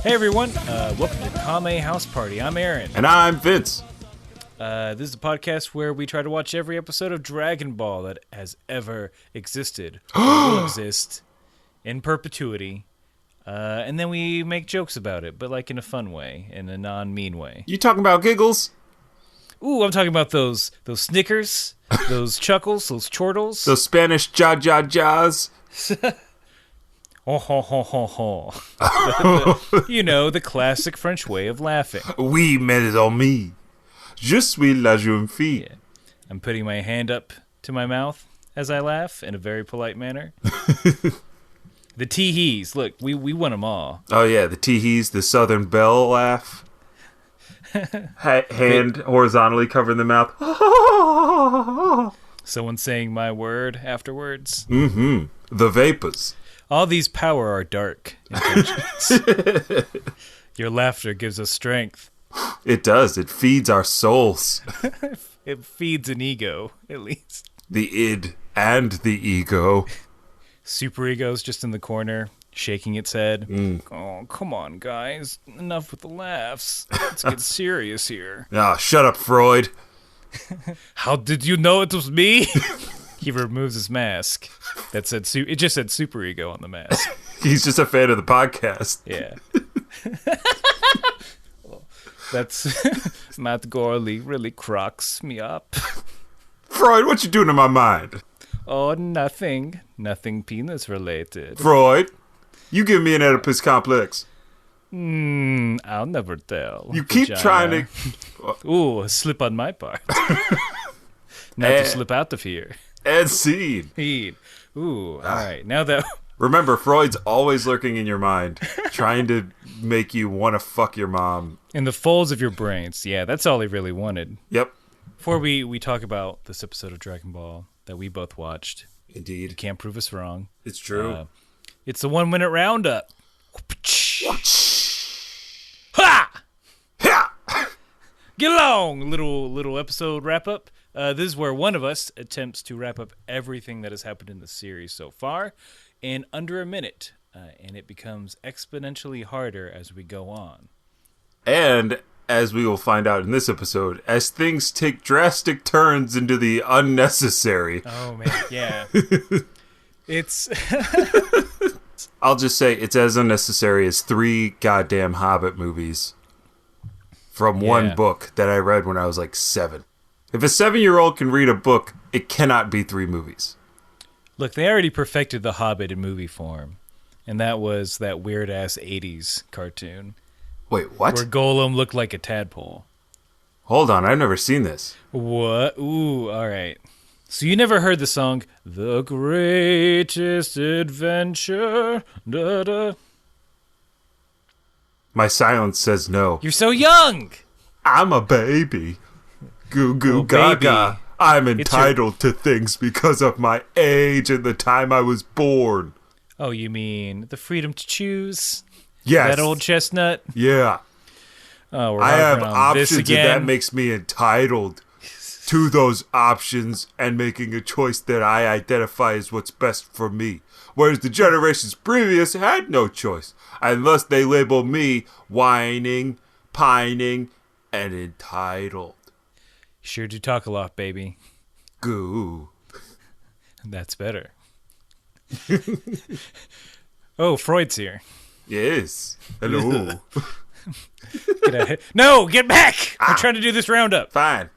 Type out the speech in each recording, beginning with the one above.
Hey everyone, welcome to Kame House Party. I'm Aaron. And I'm Vince. This is a podcast where we try to watch every episode of Dragon Ball that has ever existed or will exist in perpetuity. And then we make jokes about it, but like in a fun way, in a non-mean way. You talking about giggles? Ooh, I'm talking about those Snickers, those chuckles, those chortles. Those Spanish ja-ja-ja's? Oh, ho, ho, ho, ho. You know, the classic French way of laughing. Oui, mes amis. Je suis la jeune fille. Yeah. I'm putting my hand up to my mouth as I laugh in a very polite manner. The tee-hees. Look, we won them all. Oh, yeah, the tee-hees, the Southern Belle laugh. Hand horizontally covering the mouth. Someone saying my word afterwards. Mm-hmm. The vapors. All these power our dark intentions. Your laughter gives us strength. It does. It feeds our souls. It feeds an ego, at least. The id and the ego. Superego's just in the corner, shaking its head. Mm. Oh, come on, guys. Enough with the laughs. Let's get serious here. Ah, shut up, Freud. How did you know it was me? He removes his mask. That said, it just said superego on the mask. He's just a fan of the podcast. Yeah. That's Matt Gorley really cracks me up. Freud, what you doing to my mind? Oh, nothing. Nothing penis related. Freud, you give me an Oedipus complex. I'll never tell. You keep trying to... Ooh, a slip on my part. Not to slip out of here. And seed. Ooh, all right. Now that... Remember, Freud's always lurking in your mind, trying to make you want to fuck your mom. In the folds of your brains. Yeah, that's all he really wanted. Yep. Before we talk about this episode of Dragon Ball that we both watched. Indeed. You can't prove us wrong. It's true. It's the 1 minute roundup. Ha! Ha! Get along, little episode wrap up. This is where one of us attempts to wrap up everything that has happened in the series so far in under a minute, and it becomes exponentially harder as we go on. And, as we will find out in this episode, as things take drastic turns into the unnecessary. Oh, man, yeah. It's... I'll just say it's as unnecessary as 3 goddamn Hobbit movies from one book that I read when I was like 7. If a 7-year-old can read a book, it cannot be 3 movies. Look, they already perfected The Hobbit in movie form, and that was that weird-ass 80s cartoon. Wait, what? Where Gollum looked like a tadpole. Hold on, I've never seen this. What? Ooh, all right. So you never heard the song, The Greatest Adventure, da-da. My silence says no. You're so young! I'm a baby. Goo goo gaga. I'm entitled to things because of my age and the time I was born. Oh, you mean the freedom to choose? Yes. That old chestnut? Yeah. Oh, we're I have on options this and again. that makes me entitled to those options and making a choice that I identify as what's best for me. Whereas the generations previous had no choice. Unless they label me whining, pining, and entitled. Sure do talk a lot, baby. Goo. That's better. Oh, Freud's here. Yes. Hello. Get out of here. No, get back! I'm trying to do this roundup. Fine.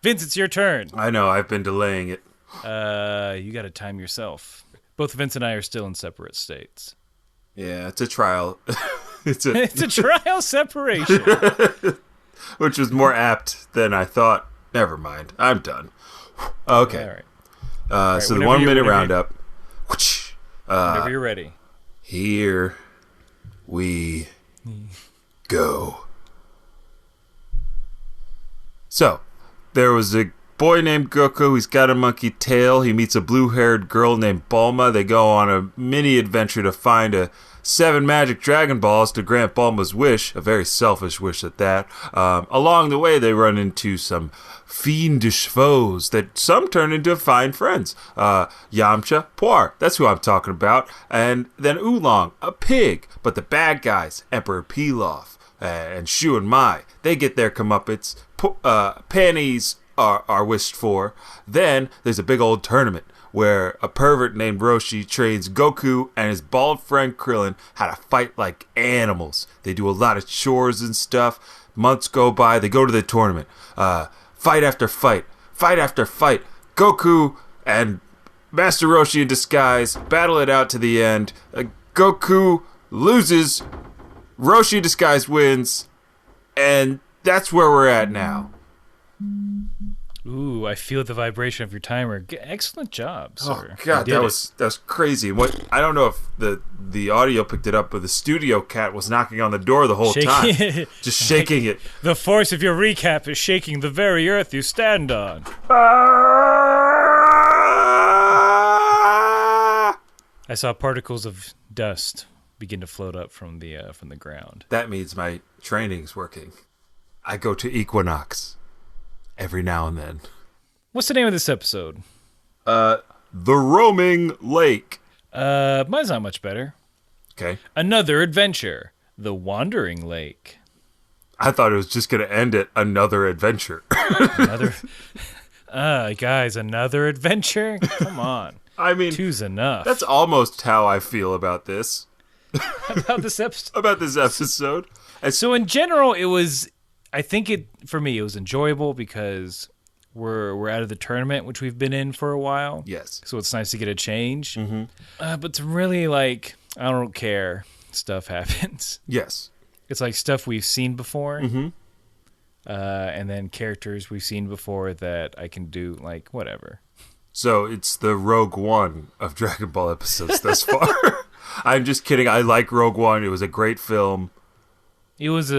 Vince, it's your turn. I know, I've been delaying it. You got to time yourself. Both Vince and I are still in separate states. Yeah, it's a trial. It's a trial separation. Which was more apt than I thought. Never mind. I'm done. Okay. All right. So the 1 minute roundup. Whenever you're ready. Here we go. So, there was a boy named Goku. He's got a monkey tail. He meets a blue-haired girl named Bulma. They go on a mini adventure to find 7 magic Dragon Balls to grant Bulma's wish, a very selfish wish at that. Along the way, they run into some fiendish foes that some turn into fine friends. Yamcha, Poir, that's who I'm talking about. And then Oolong, a pig. But the bad guys, Emperor Pilaf and Shu and Mai, they get their comeuppance. Panties are wished for. Then there's a big old tournament where a pervert named Roshi trains Goku and his bald friend Krillin how to fight like animals. They do a lot of chores and stuff. Months go by. They go to the tournament. Fight after fight. Fight after fight. Goku and Master Roshi in disguise battle it out to the end. Goku loses. Roshi in disguise wins. And that's where we're at now. Ooh, I feel the vibration of your timer. Excellent job, sir. Oh God, that was crazy. What I don't know if the audio picked it up, but the studio cat was knocking on the door the whole time, just shaking it. The force of your recap is shaking the very earth you stand on. I saw particles of dust begin to float up from the ground. That means my training's working. I go to Equinox every now and then. What's the name of this episode? The Roaming Lake. Mine's not much better. Okay. Another Adventure. The Wandering Lake. I thought it was just going to end at Another Adventure. Guys, another adventure? Come on. I mean, two's enough. That's almost how I feel about this. About this episode? About this episode. So in general, for me, it was enjoyable because we're out of the tournament, which we've been in for a while. Yes. So it's nice to get a change. Mm-hmm. But some really, I don't care stuff happens. Yes. It's like stuff we've seen before. Mm-hmm. And then characters we've seen before that I can do, whatever. So it's the Rogue One of Dragon Ball episodes thus far. I'm just kidding. I like Rogue One. It was a great film. It was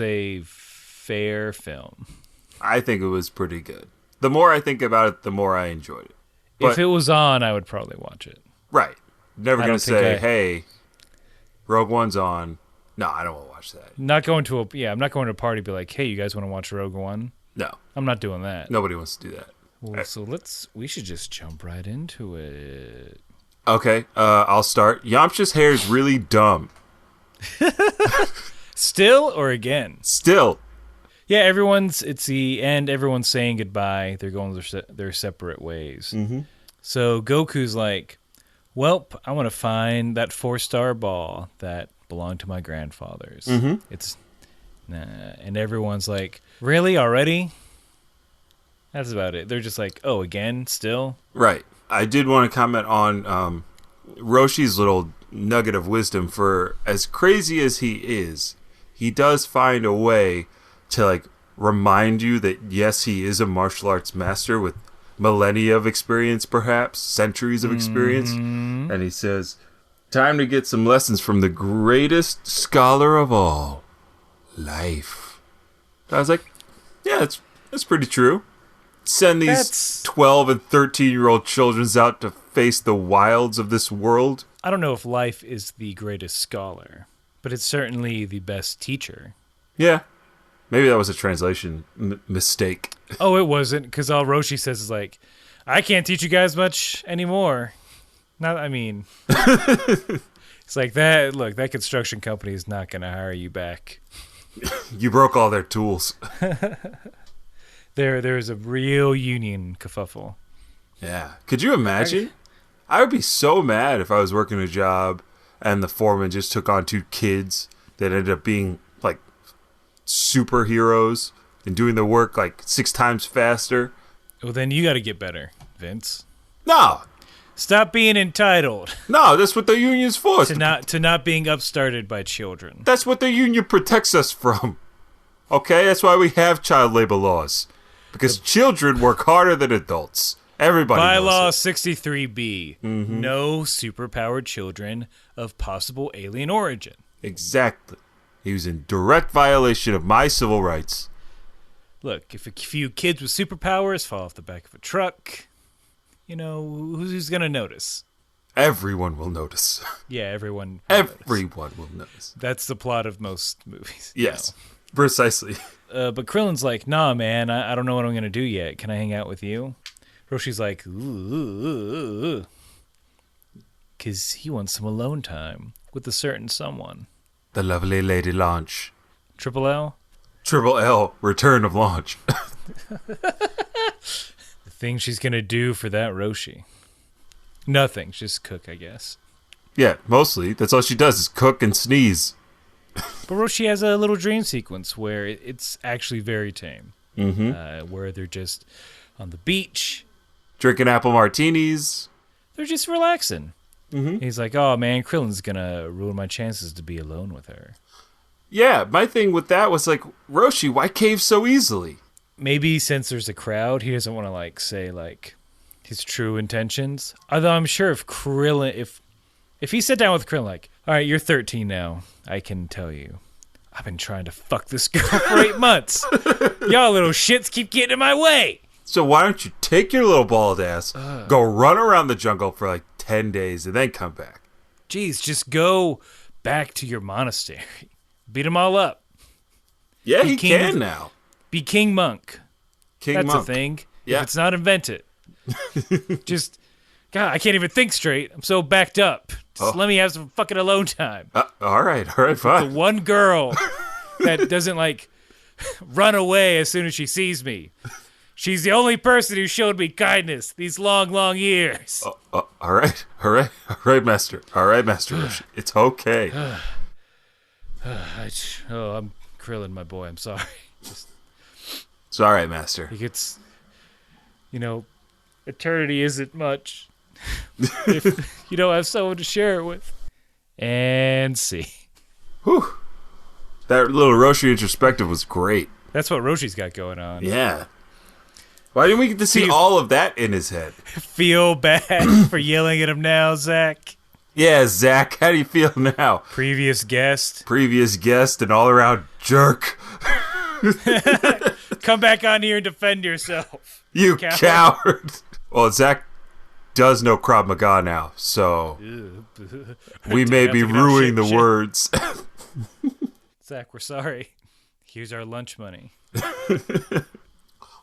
a fair film. I think it was pretty good. The more I think about it, the more I enjoyed it. But, if it was on, I would probably watch it. Right. Never going to say, hey, Rogue One's on. No, I don't want to watch that. I'm not going to a party and be like, hey, you guys want to watch Rogue One? No. I'm not doing that. Nobody wants to do that. Well, so we should just jump right into it. Okay, I'll start. Yamcha's hair is really dumb. Still or again? Still. Yeah, it's the end. Everyone's saying goodbye. They're going their separate ways. Mm-hmm. So Goku's like, welp, I want to find that 4-star ball that belonged to my grandfathers. Mm-hmm. And everyone's like, really? Already? That's about it. They're just like, oh, again? Still? Right. I did want to comment on Roshi's little nugget of wisdom. For as crazy as he is, he does find a way to remind you that yes, he is a martial arts master with millennia of experience, perhaps centuries of experience. Mm-hmm. And he says, time to get some lessons from the greatest scholar of all, life. I was like, yeah, that's pretty true. Send these 12 and 13-year-old children out to face the wilds of this world. I don't know if life is the greatest scholar, but it's certainly the best teacher. Yeah. Maybe that was a translation mistake. Oh, it wasn't, because all Roshi says is I can't teach you guys much anymore. It's like that. Look, that construction company is not going to hire you back. You broke all their tools. There's a real union kerfuffle. Yeah. Could you imagine? I would be so mad if I was working a job and the foreman just took on 2 kids that ended up being superheroes and doing the work 6 times faster. Well, then you got to get better, Vince. No. Stop being entitled. No, that's what the union's for. To not being upstarted by children. That's what the union protects us from. Okay? That's why we have child labor laws. Because children work harder than adults. Everybody knows it. Bylaw 63B. Mm-hmm. No superpowered children of possible alien origin. Exactly. He was in direct violation of my civil rights. look, if a few kids with superpowers fall off the back of a truck, you know, who's going to notice? Everyone will notice. Yeah, everyone will notice. That's the plot of most movies. Yes, precisely. But Krillin's like, nah, man, I don't know what I'm going to do yet. Can I hang out with you? Roshi's like, ooh. Because he wants some alone time with a certain someone. The lovely Lady Launch. Triple L? Triple L, Return of Launch. The thing she's going to do for that Roshi. Nothing. Just cook, I guess. Yeah, mostly. That's all she does is cook and sneeze. But Roshi has a little dream sequence where it's actually very tame. Mm-hmm. Where they're just on the beach. Drinking apple martinis. They're just relaxing. Mm-hmm. He's like, oh, man, Krillin's going to ruin my chances to be alone with her. Yeah, my thing with that was like, Roshi, why cave so easily? Maybe since there's a crowd, he doesn't want to, like, say, like, his true intentions. Although I'm sure if Krillin, if he sat down with Krillin, like, all right, you're 13 now, I can tell you, I've been trying to fuck this girl for 8 months. Y'all little shits keep getting in my way. So why don't you take your little bald ass, go run around the jungle for like 10 days, and then come back? Jeez, just go back to your monastery. Beat them all up. Yeah, he can now. Be King Monk. That's Monk. a thing. Yeah. If it's not, invent it. Just, God, I can't even think straight. I'm so backed up. Just let me have some fucking alone time. All right, fine. The one girl that doesn't, like, run away as soon as she sees me. She's the only person who showed me kindness these long, long years. All right, Master. All right, Master Roshi. It's okay. I'm Krillin, my boy. I'm sorry. It's all right, Master. He gets, eternity isn't much if you don't have someone to share it with. And see. Whew. That little Roshi introspective was great. That's what Roshi's got going on. Yeah. Why didn't we get to see all of that in his head? Feel bad for yelling at him now, Zach? Yeah, Zach, how do you feel now? Previous guest and all-around jerk. Come back on here and defend yourself. You coward. Well, Zach does know Krav Maga now, so we may be ruining the words. Zach, we're sorry. Here's our lunch money.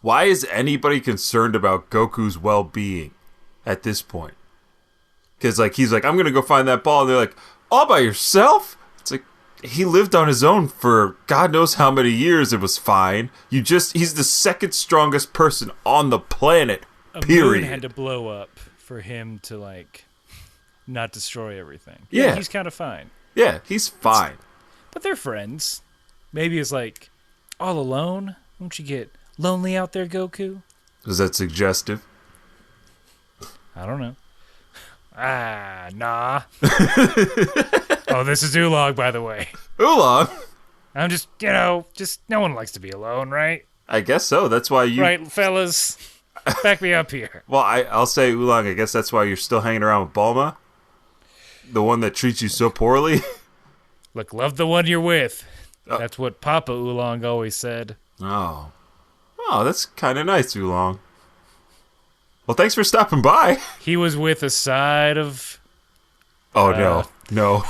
Why is anybody concerned about Goku's well-being at this point? Because, like, he's like, I'm going to go find that ball. And they're like, all by yourself? It's like, he lived on his own for God knows how many years. It was fine. He's the second strongest person on the planet, period. A moon had to blow up for him to, like, not destroy everything. Yeah. He's kind of fine. Yeah, he's fine. But they're friends. Maybe it's like, all alone? Won't you get lonely out there, Goku? Is that suggestive? I don't know. Nah. Oh, this is Oolong, by the way. Oolong? I'm just no one likes to be alone, right? I guess so. That's why you... Right, fellas? Back me up here. Well, I'll say, Oolong, I guess that's why you're still hanging around with Bulma? The one that treats you so poorly? Look, love the one you're with. That's what Papa Oolong always said. Oh, that's kind of nice, Oolong. Well, thanks for stopping by. He was with a side of... Oh, no.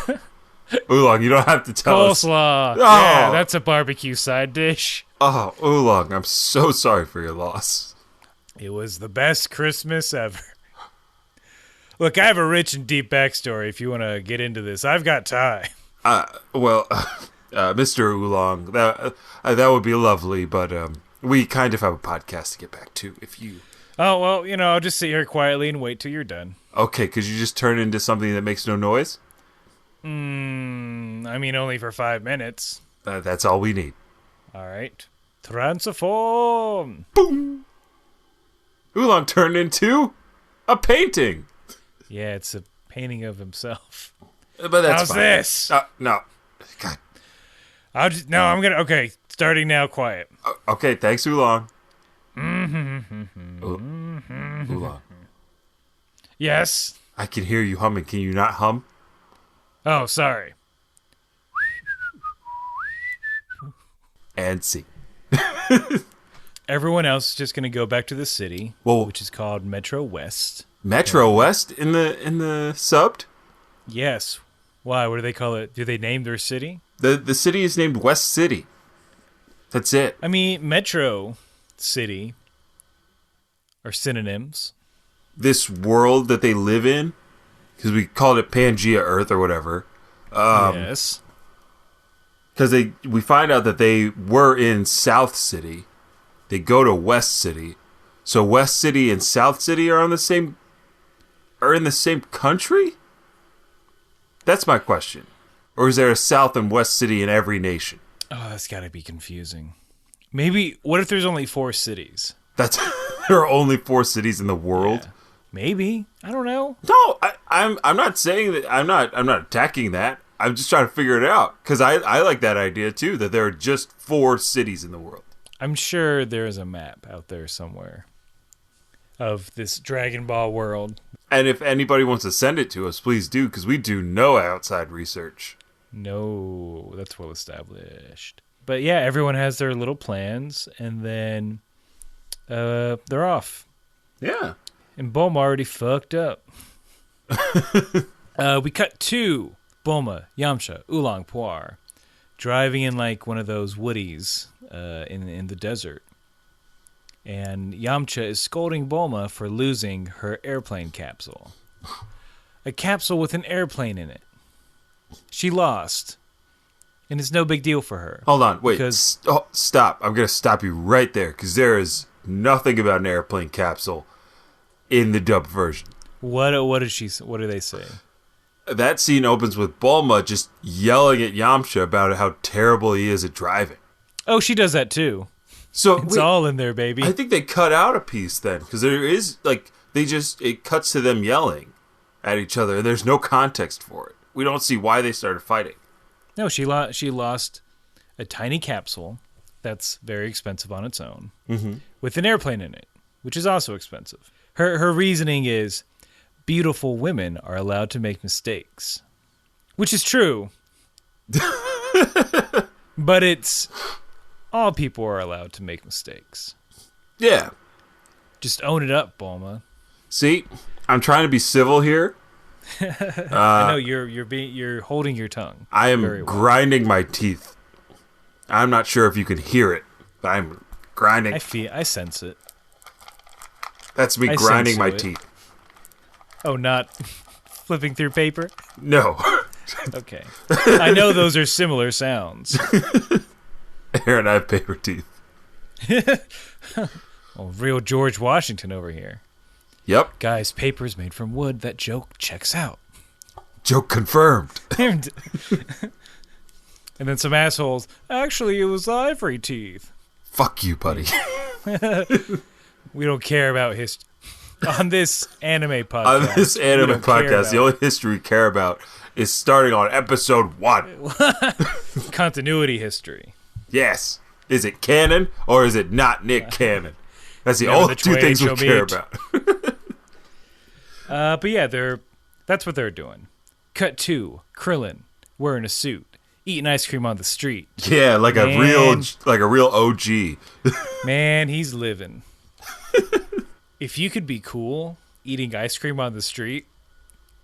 Oolong, you don't have to tell us. Coleslaw. Oh. Yeah, that's a barbecue side dish. Oh, Oolong, I'm so sorry for your loss. It was the best Christmas ever. Look, I have a rich and deep backstory if you want to get into this. I've got time. Mr. Oolong, that would be lovely, but we kind of have a podcast to get back to if you... Oh, well, I'll just sit here quietly and wait till you're done. Okay, could you just turn into something that makes no noise? I mean, only for 5 minutes. That's all we need. All right. Transform! Boom! Oolong turned into a painting. Yeah, it's a painting of himself. But that's How's fine. this? No. God. I'm gonna... Okay, starting now, quiet. Okay, thanks, Oolong. Mm-hmm. Oolong. Yes? I can hear you humming. Can you not hum? Oh, sorry. And see. Everyone else is just going to go back to the city, Well, which is called Metro West. Metro West in the subbed? Yes. Why? What do they call it? Do they name their city? The city is named West City. That's it. I mean, Metro City are synonyms. This world that they live in, because we called it Pangea Earth or whatever. Yes. Because we find out that they were in South City. They go to West City. So West City and South City are in the same country? That's my question. Or is there a South and West City in every nation? Oh, that's got to be confusing. Maybe, what if there's only 4 cities? There are only 4 cities in the world? Yeah. Maybe. I don't know. No, I'm not saying that. I'm not attacking that. I'm just trying to figure it out. Because I like that idea too, that there are just 4 cities in the world. I'm sure there is a map out there somewhere of this Dragon Ball world. And if anybody wants to send it to us, please do, because we do no outside research. No, that's well established. But yeah, everyone has their little plans, and then they're off. Yeah. And Bulma already fucked up. We cut to Bulma, Yamcha, Oolong, Puar driving in like one of those woodies in the desert. And Yamcha is scolding Bulma for losing her airplane capsule. A capsule with an airplane in it. She lost. And it's no big deal for her. Hold on, wait. Stop. I'm going to stop you right there, because there is nothing about an airplane capsule in the dubbed version. What do they say? That scene opens with Bulma just yelling at Yamcha about how terrible he is at driving. Oh, she does that too. So it's all in there, baby. I think they cut out a piece then, because there is it cuts to them yelling at each other, and there's no context for it. We don't see why they started fighting. No, she lost a tiny capsule that's very expensive on its own, with an airplane in it, which is also expensive. Her reasoning is beautiful women are allowed to make mistakes, which is true. But it's all people are allowed to make mistakes. Yeah. Just own it up, Bulma. See, I'm trying to be civil here. I know you're holding your tongue. I am grinding my teeth. I'm not sure if you can hear it, but I'm grinding. I sense it. That's me grinding my teeth. Oh, not flipping through paper? No. Okay. I know those are similar sounds. Aaron, I have paper teeth. Well, real George Washington over here. Yep. Guys, paper's made from wood. That joke checks out. Joke confirmed. And then some assholes, actually, it was ivory teeth. Fuck you, buddy. We don't care about history. On this anime podcast. On this anime podcast, the only history we care about is starting on episode 1. Continuity history. Yes. Is it canon or is it not Nick canon? That's the only 2 things we care about. But yeah, that's what they're doing. Cut 2, Krillin wearing a suit, eating ice cream on the street. Yeah, like a real OG. Man, he's living. If you could be cool eating ice cream on the street,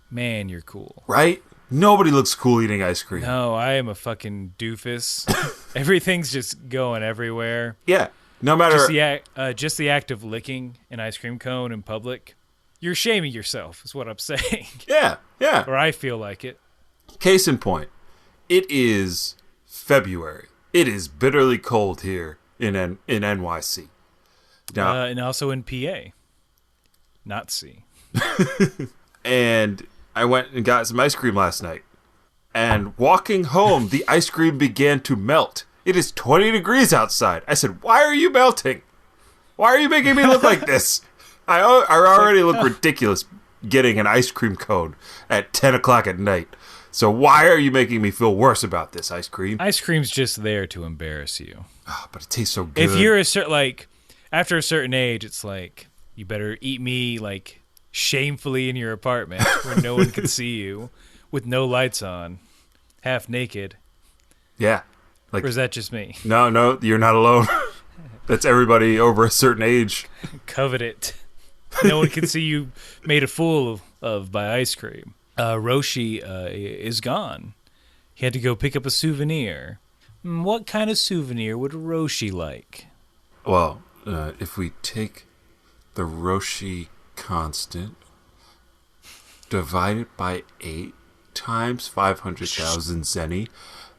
man, you're cool. Right? Nobody looks cool eating ice cream. No, I am a fucking doofus. Everything's just going everywhere. Yeah. No matter just the act of licking an ice cream cone in public, you're shaming yourself, is what I'm saying. Yeah. Or I feel like it. Case in point, it is February. It is bitterly cold here in NYC. Now, and also in PA. Not C. And I went and got some ice cream last night. And walking home, the ice cream began to melt. It is 20 degrees outside. I said, why are you melting? Why are you making me look like this? I already look ridiculous getting an ice cream cone at 10 o'clock at night. So why are you making me feel worse about this ice cream? Ice cream's just there to embarrass you. Oh, but it tastes so good. If you're after a certain age, it's like, you better eat me shamefully in your apartment where no one can see you with no lights on, half naked. Yeah. Or is that just me? No, you're not alone. That's everybody over a certain age. Covet it. No one can see you made a fool of by ice cream. Roshi is gone. He had to go pick up a souvenir. What kind of souvenir would Roshi like? Well, if we take the Roshi constant, divide it by 8 times 500,000 zeni,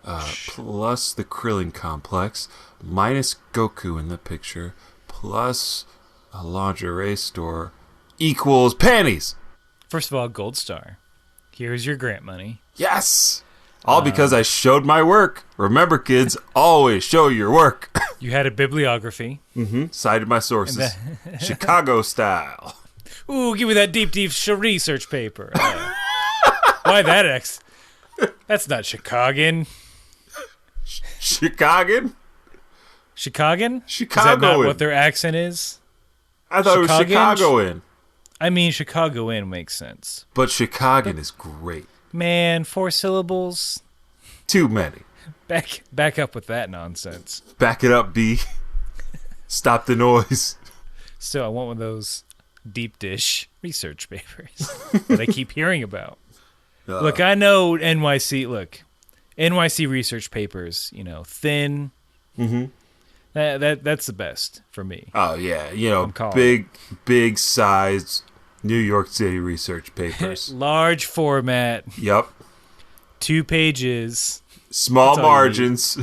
plus the Krillin complex, minus Goku in the picture, plus a lingerie store, equals panties. First of all, gold star. Here's your grant money. Yes! All because I showed my work. Remember, kids, always show your work. You had a bibliography. Cited my sources. Chicago style. Ooh, give me that deep research paper. Why that X? That's not Chicagan. Chicagan? Chicagan? Is that Chicagoan. not what their accent is? I thought it was Chicagan? Chicagoan. I mean, Chicagoan makes sense. But Chicagan is great. Man, 4 syllables. Too many. Back up with that nonsense. Back it up, B. Stop the noise. Still, I want one of those deep dish research papers that I keep hearing about. Look, I know NYC. Look, NYC research papers. You know, thin. That's the best for me. Oh yeah, I'm calling big size New York City research papers. Large format. Yep. 2 pages. Small margins.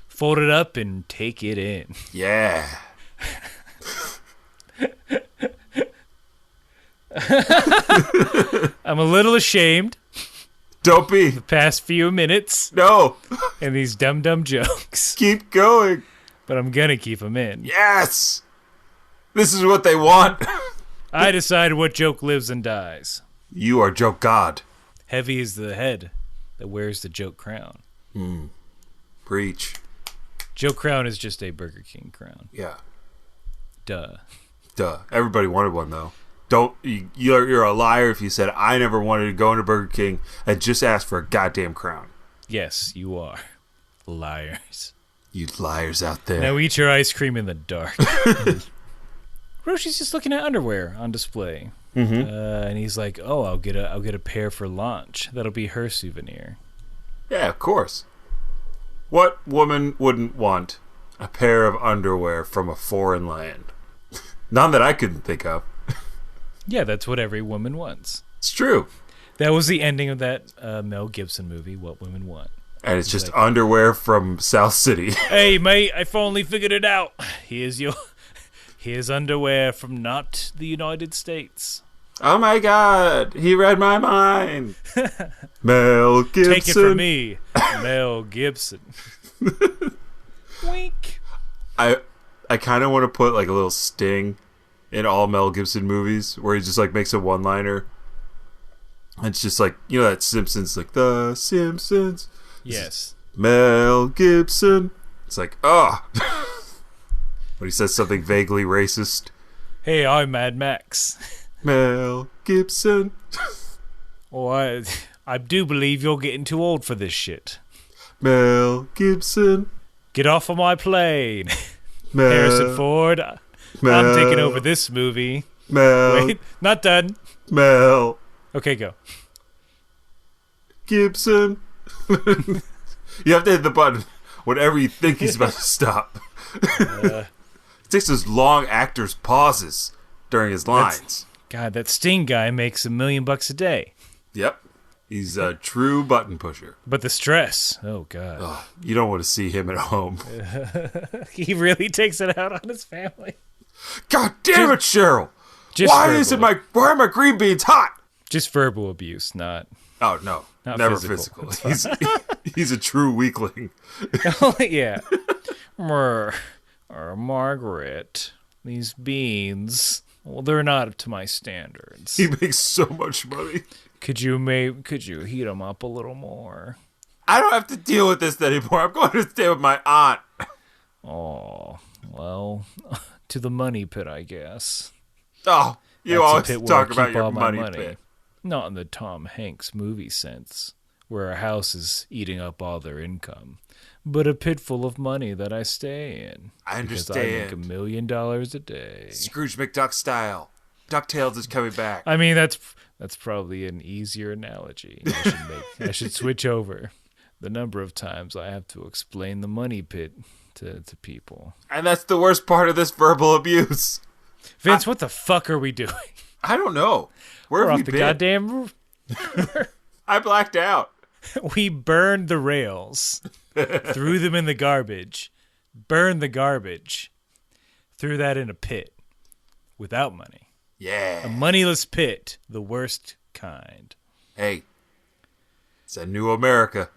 Fold it up and take it in. Yeah. I'm a little ashamed. Don't be. The past few minutes. No. And these dumb jokes. Keep going. But I'm gonna keep them in. Yes. This is what they want. I decide what joke lives and dies. You are joke god. Heavy is the head that wears the joke crown. Preach. Joke crown is just a Burger King crown. Yeah. Duh. Everybody wanted one though. You're a liar if you said I never wanted to go into Burger King and just ask for a goddamn crown. Yes, you are. Liars. You liars out there. Now eat your ice cream in the dark. Roshi's just looking at underwear on display. And he's like, "Oh, I'll get a pair for launch. That'll be her souvenir." Yeah, of course. What woman wouldn't want a pair of underwear from a foreign land? None that I couldn't think of. Yeah, that's what every woman wants. It's true. That was the ending of that Mel Gibson movie, What Women Want. And it's just like, underwear from South City. Hey, mate, I finally figured it out. Here's underwear from not the United States. Oh my God, he read my mind. Mel Gibson. Take it from me, Mel Gibson. Wink. I kind of want to put like a little sting in all Mel Gibson movies where he just like makes a one-liner. It's just like, that Simpsons, like The Simpsons. Yes. Mel Gibson. It's like, when he says something vaguely racist. Hey, I'm Mad Max. Mel Gibson. Oh, I do believe you're getting too old for this shit. Mel Gibson. Get off of my plane. Mel, Harrison Ford. I'm taking over this movie. Mel. Wait, not done. Mel. Okay, go. Gibson. You have to hit the button whenever you think he's about to stop. It takes those long actors' pauses during his lines. God, that Sting guy makes $1 million a day. Yep. He's a true button pusher. But the stress. Oh, God. Oh, you don't want to see him at home. He really takes it out on his family. God damn it, Cheryl. Why are my green beans hot? Just verbal abuse, not... Oh, no. Not never physical. He's a true weakling. Oh, yeah. Margaret, these beans... Well, they're not up to my standards. He makes so much money. Could you heat them up a little more? I don't have to deal with this anymore. I'm going to stay with my aunt. Oh, well, to the money pit, I guess. Oh, you That's always talk about your money pit. Not in the Tom Hanks movie sense. where a house is eating up all their income, but a pit full of money that I stay in. I Because understand. I make $1 million a day. Scrooge McDuck style. DuckTales is coming back. I mean, that's probably an easier analogy. I should switch over. The number of times I have to explain the money pit to people. And that's the worst part of this verbal abuse. Vince, what the fuck are we doing? I don't know. Where We're have off we the been? goddamn roof. I blacked out. We burned the rails, threw them in the garbage, burned the garbage, threw that in a pit without money. Yeah. A moneyless pit, the worst kind. Hey, it's a new America.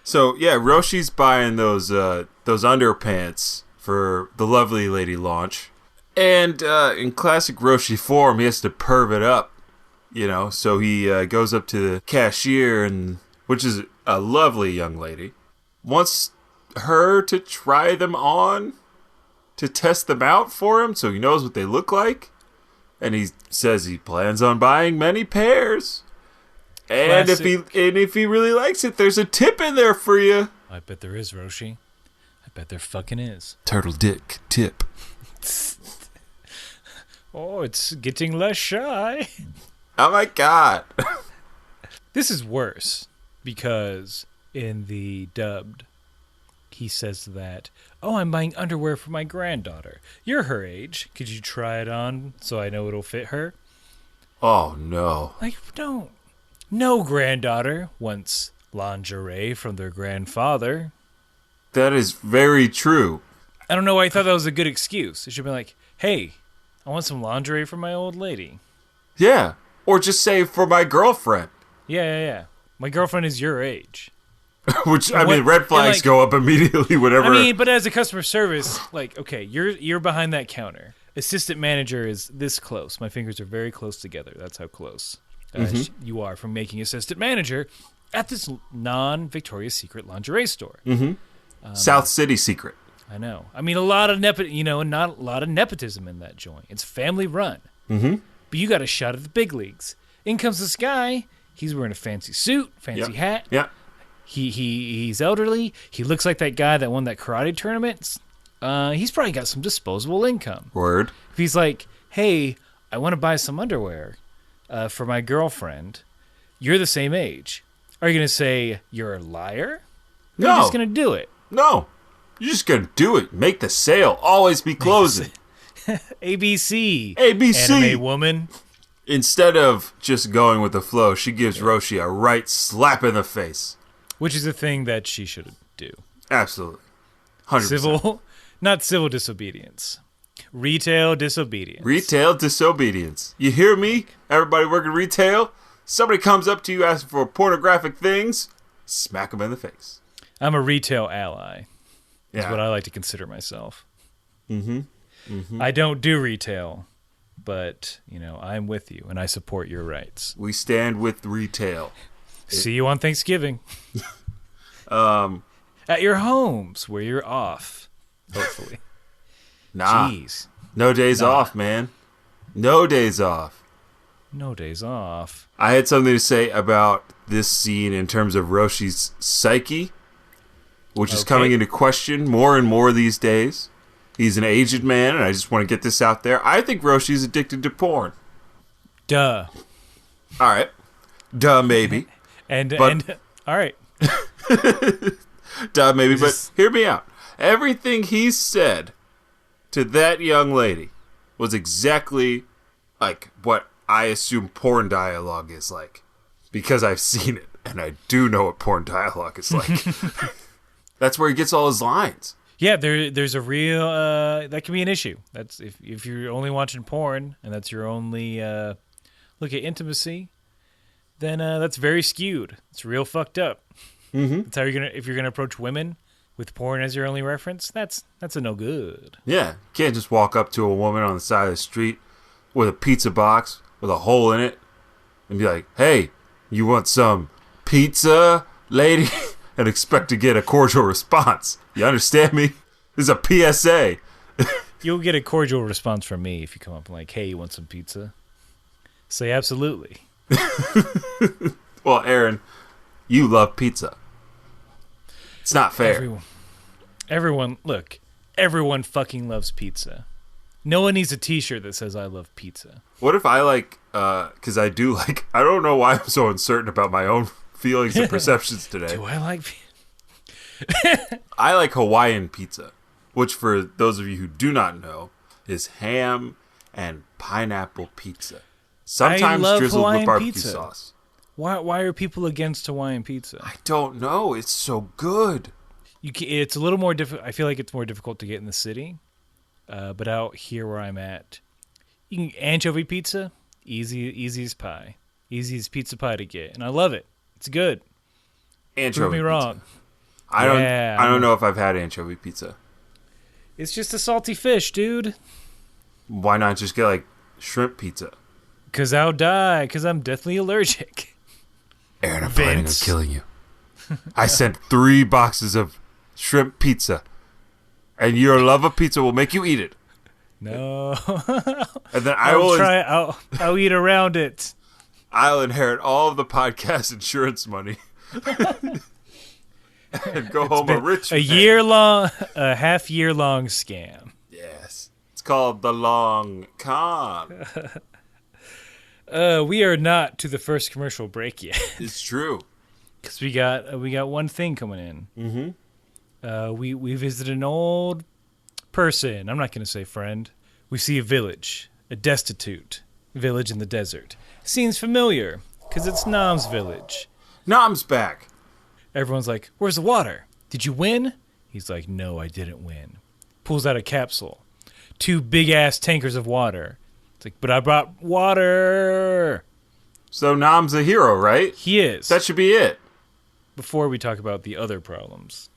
So yeah, Roshi's buying those underpants for the lovely lady launch, and in classic Roshi form, he has to perv it up, So he goes up to the cashier, which is a lovely young lady, wants her to try them on, to test them out for him, so he knows what they look like, and he says he plans on buying many pairs. And if he really likes it, there's a tip in there for you. I bet there is, Roshi. I bet there fucking is. Turtle dick tip. Oh, it's getting less shy. Oh my god. This is worse because in the dubbed, he says that, "Oh, I'm buying underwear for my granddaughter. You're her age. Could you try it on so I know it'll fit her?" Oh no. Like, don't. No granddaughter wants lingerie from their grandfather. That is very true. I don't know why I thought that was a good excuse. It should be like, "Hey, I want some lingerie for my old lady." Yeah. Or just say for my girlfriend. Yeah. My girlfriend is your age. Which, I mean, red flags go up immediately whenever. I mean, but as a customer service, like, okay, you're behind that counter. Assistant manager is this close. My fingers are very close together. That's how close you are from making assistant manager at this non-Victoria's Secret lingerie store. Mm-hmm. South City Secret. I know. I mean, a lot of not a lot of nepotism in that joint. It's family run. Mm-hmm. But you got a shot at the big leagues. In comes this guy. He's wearing a fancy suit, fancy hat. Yeah. He's elderly. He looks like that guy that won that karate tournament. He's probably got some disposable income. Word. If he's like, "Hey, I want to buy some underwear for my girlfriend. You're the same age." Are you going to say you're a liar? Or No. You're just going to do it. No. You're just going to do it. Make the sale. Always be closing. ABC. ABC. Anime woman. Instead of just going with the flow, she gives Roshi a right slap in the face. Which is a thing that she should do. Absolutely. 100%. Not civil disobedience. Retail disobedience. Retail disobedience. You hear me? Everybody working retail? Somebody comes up to you asking for pornographic things, smack them in the face. I'm a retail ally. Is Yeah. what I like to consider myself. Mm-hmm. Mm-hmm. I don't do retail, but, I'm with you, and I support your rights. We stand with retail. See you on Thanksgiving. Um, At your homes, where you're off, hopefully. nah. Jeez. No days off, man. No days off. No days off. I had something to say about this scene in terms of Roshi's psyche, which is coming into question more and more these days. He's an aged man, and I just want to get this out there. I think Roshi's addicted to porn. Duh. All right. Duh, maybe. And all right. Duh, maybe, but hear me out. Everything he said to that young lady was exactly like what I assume porn dialogue is like, because I've seen it, and I do know what porn dialogue is like. That's where he gets all his lines. Yeah, there's a real that can be an issue. That's if you're only watching porn and that's your only look at intimacy, then that's very skewed. It's real fucked up. Mm-hmm. That's how if you're gonna approach women with porn as your only reference. That's a no good. Yeah, you can't just walk up to a woman on the side of the street with a pizza box with a hole in it and be like, "Hey, you want some pizza, lady?" and expect to get a cordial response. You understand me? This is a PSA. You'll get a cordial response from me if you come up and like, "Hey, you want some pizza?" Say absolutely. Well, Aaron, you love pizza. It's not fair. Everyone fucking loves pizza. No one needs a t-shirt that says I love pizza. What if I like, because I do like, I don't know why I'm so uncertain about my own feelings and perceptions today. Do I like I like Hawaiian pizza, which for those of you who do not know, is ham and pineapple pizza. Sometimes drizzled Hawaiian with barbecue pizza. sauce. Why are people against Hawaiian pizza? I don't know. It's so good. It's a little more difficult. I feel like it's more difficult to get in the city. But out here where I'm at, you can anchovy pizza, easy as pie. Easy as pizza pie to get. And I love it. It's good. Anchovy Prove me wrong. pizza. I don't know if I've had anchovy pizza. It's just a salty fish, dude. Why not just get like shrimp pizza? Because I'll die. Because I'm deathly allergic. Aaron, I'm planning on killing you. I sent 3 boxes of shrimp pizza. And your love of pizza will make you eat it. No. And then I'll eat around it. I'll inherit all of the podcast insurance money. And go home a rich man. A half-year-long scam. Yes. It's called the long con. We are not to the first commercial break yet. It's true. Because we got one thing coming in. Mm-hmm. We visited an old person. I'm not going to say friend. We see a village, a destitute village in the desert. Seems familiar because it's Nam's village. Nam's back. Everyone's like, "Where's the water? Did you win?" He's like, "No, I didn't win." Pulls out a capsule, 2 big ass tankers of water. It's like, "But I brought water." So Nam's a hero, right? He is. That should be it. Before we talk about the other problems.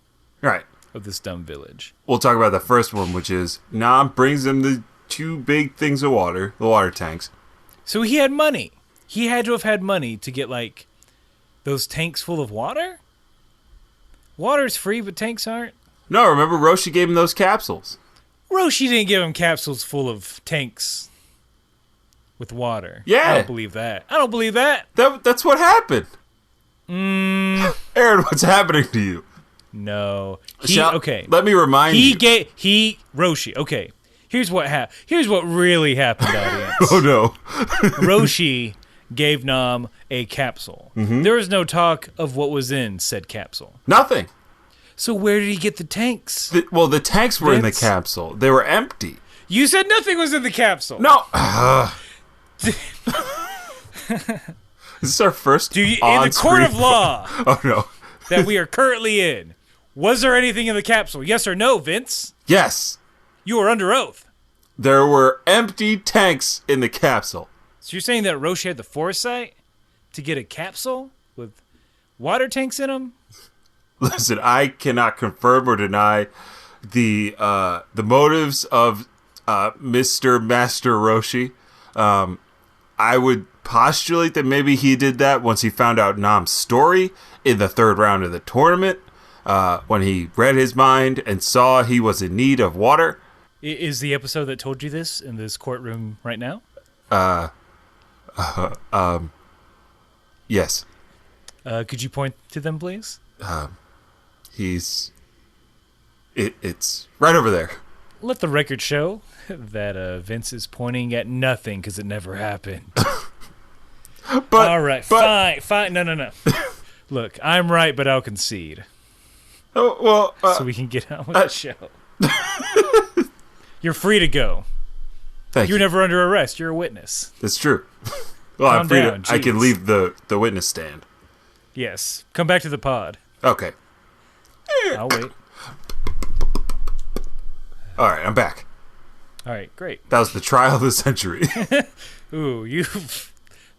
Right. Of this dumb village. We'll talk about the first one, which is Nam brings him the 2 big things of water, the water tanks. So he had money. He had to have had money to get, like, those tanks full of water? Water's free, but tanks aren't? No, remember Roshi gave him those capsules. Roshi didn't give him capsules full of tanks with water. Yeah. I don't believe that. That's what happened. Aaron, what's happening to you? No. Okay. Let me remind you. Roshi. Okay. Here's what really happened, audience. Oh no. Roshi gave Nam a capsule. Mm-hmm. There was no talk of what was in said capsule. Nothing. So where did he get the tanks? The tanks were in the capsule. They were empty. You said nothing was in the capsule. No. Is this our first in the court of law Oh no. that we are currently in, was there anything in the capsule? Yes or no, Vince? Yes. You are under oath. There were empty tanks in the capsule. So you're saying that Roshi had the foresight to get a capsule with water tanks in them? Listen, I cannot confirm or deny the motives of Mr. Master Roshi. I would postulate that maybe he did that once he found out Nam's story in the 3rd round of the tournament, when he read his mind and saw he was in need of water. Is the episode that told you this in this courtroom right now? Yes. Could you point to them, please? It's right over there. Let the record show that Vince is pointing at nothing because it never happened. All right, fine. No. Look, I'm right, but I'll concede. Oh, well, so we can get on with the show. You're free to go. Thank you. You're never under arrest. You're a witness. That's true. Well, Calm I'm free down, I can leave the witness stand. Yes. Come back to the pod. Okay. I'll wait. All right, I'm back. All right, great. That was the trial of the century. Ooh,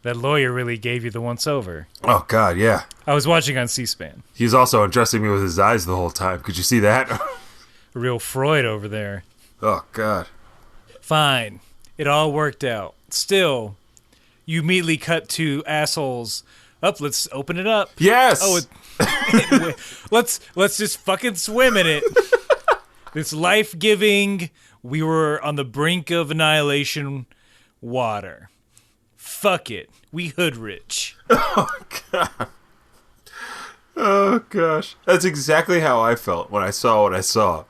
that lawyer really gave you the once-over. Oh, God, yeah. I was watching on C-SPAN. He was also undressing me with his eyes the whole time. Could you see that? Real Freud over there. Oh, God. Fine. It all worked out. Still, you immediately cut to assholes. Let's open it up. Yes. Oh, let's just fucking swim in it. This life-giving, we were on the brink of annihilation water. Fuck it. We hood rich. Oh, God. Oh, gosh. That's exactly how I felt when I saw what I saw.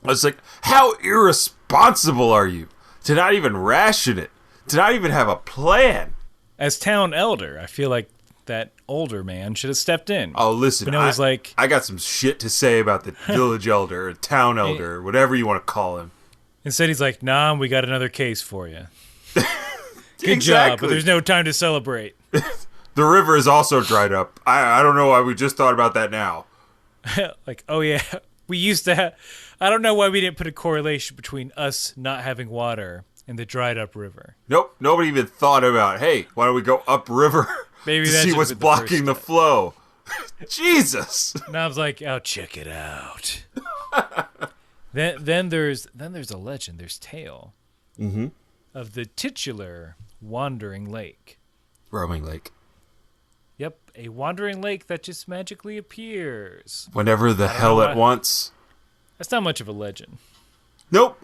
I was like, how irresponsible are you to not even ration it, to not even have a plan? As town elder, I feel like that older man should have stepped in. Oh, listen, But no, he's like, I got some shit to say about the village elder, or town elder, or whatever you want to call him. instead he's like, nah, we got another case for you. Good Exactly. job, but there's no time to celebrate. The river is also dried up. I don't know why we just thought about that now. Like, oh yeah, we used to have... I don't know why we didn't put a correlation between us not having water and the dried up river. Nope, nobody even thought about, hey, why don't we go upriver Maybe to that see should've what's been the blocking first the step. flow. Jesus. Knob's like, oh, check it out. then there's a legend. There's tale of the titular wandering lake. Roaming lake. Yep, a wandering lake that just magically appears. Whenever the hell know it why. wants. That's not much of a legend. Nope.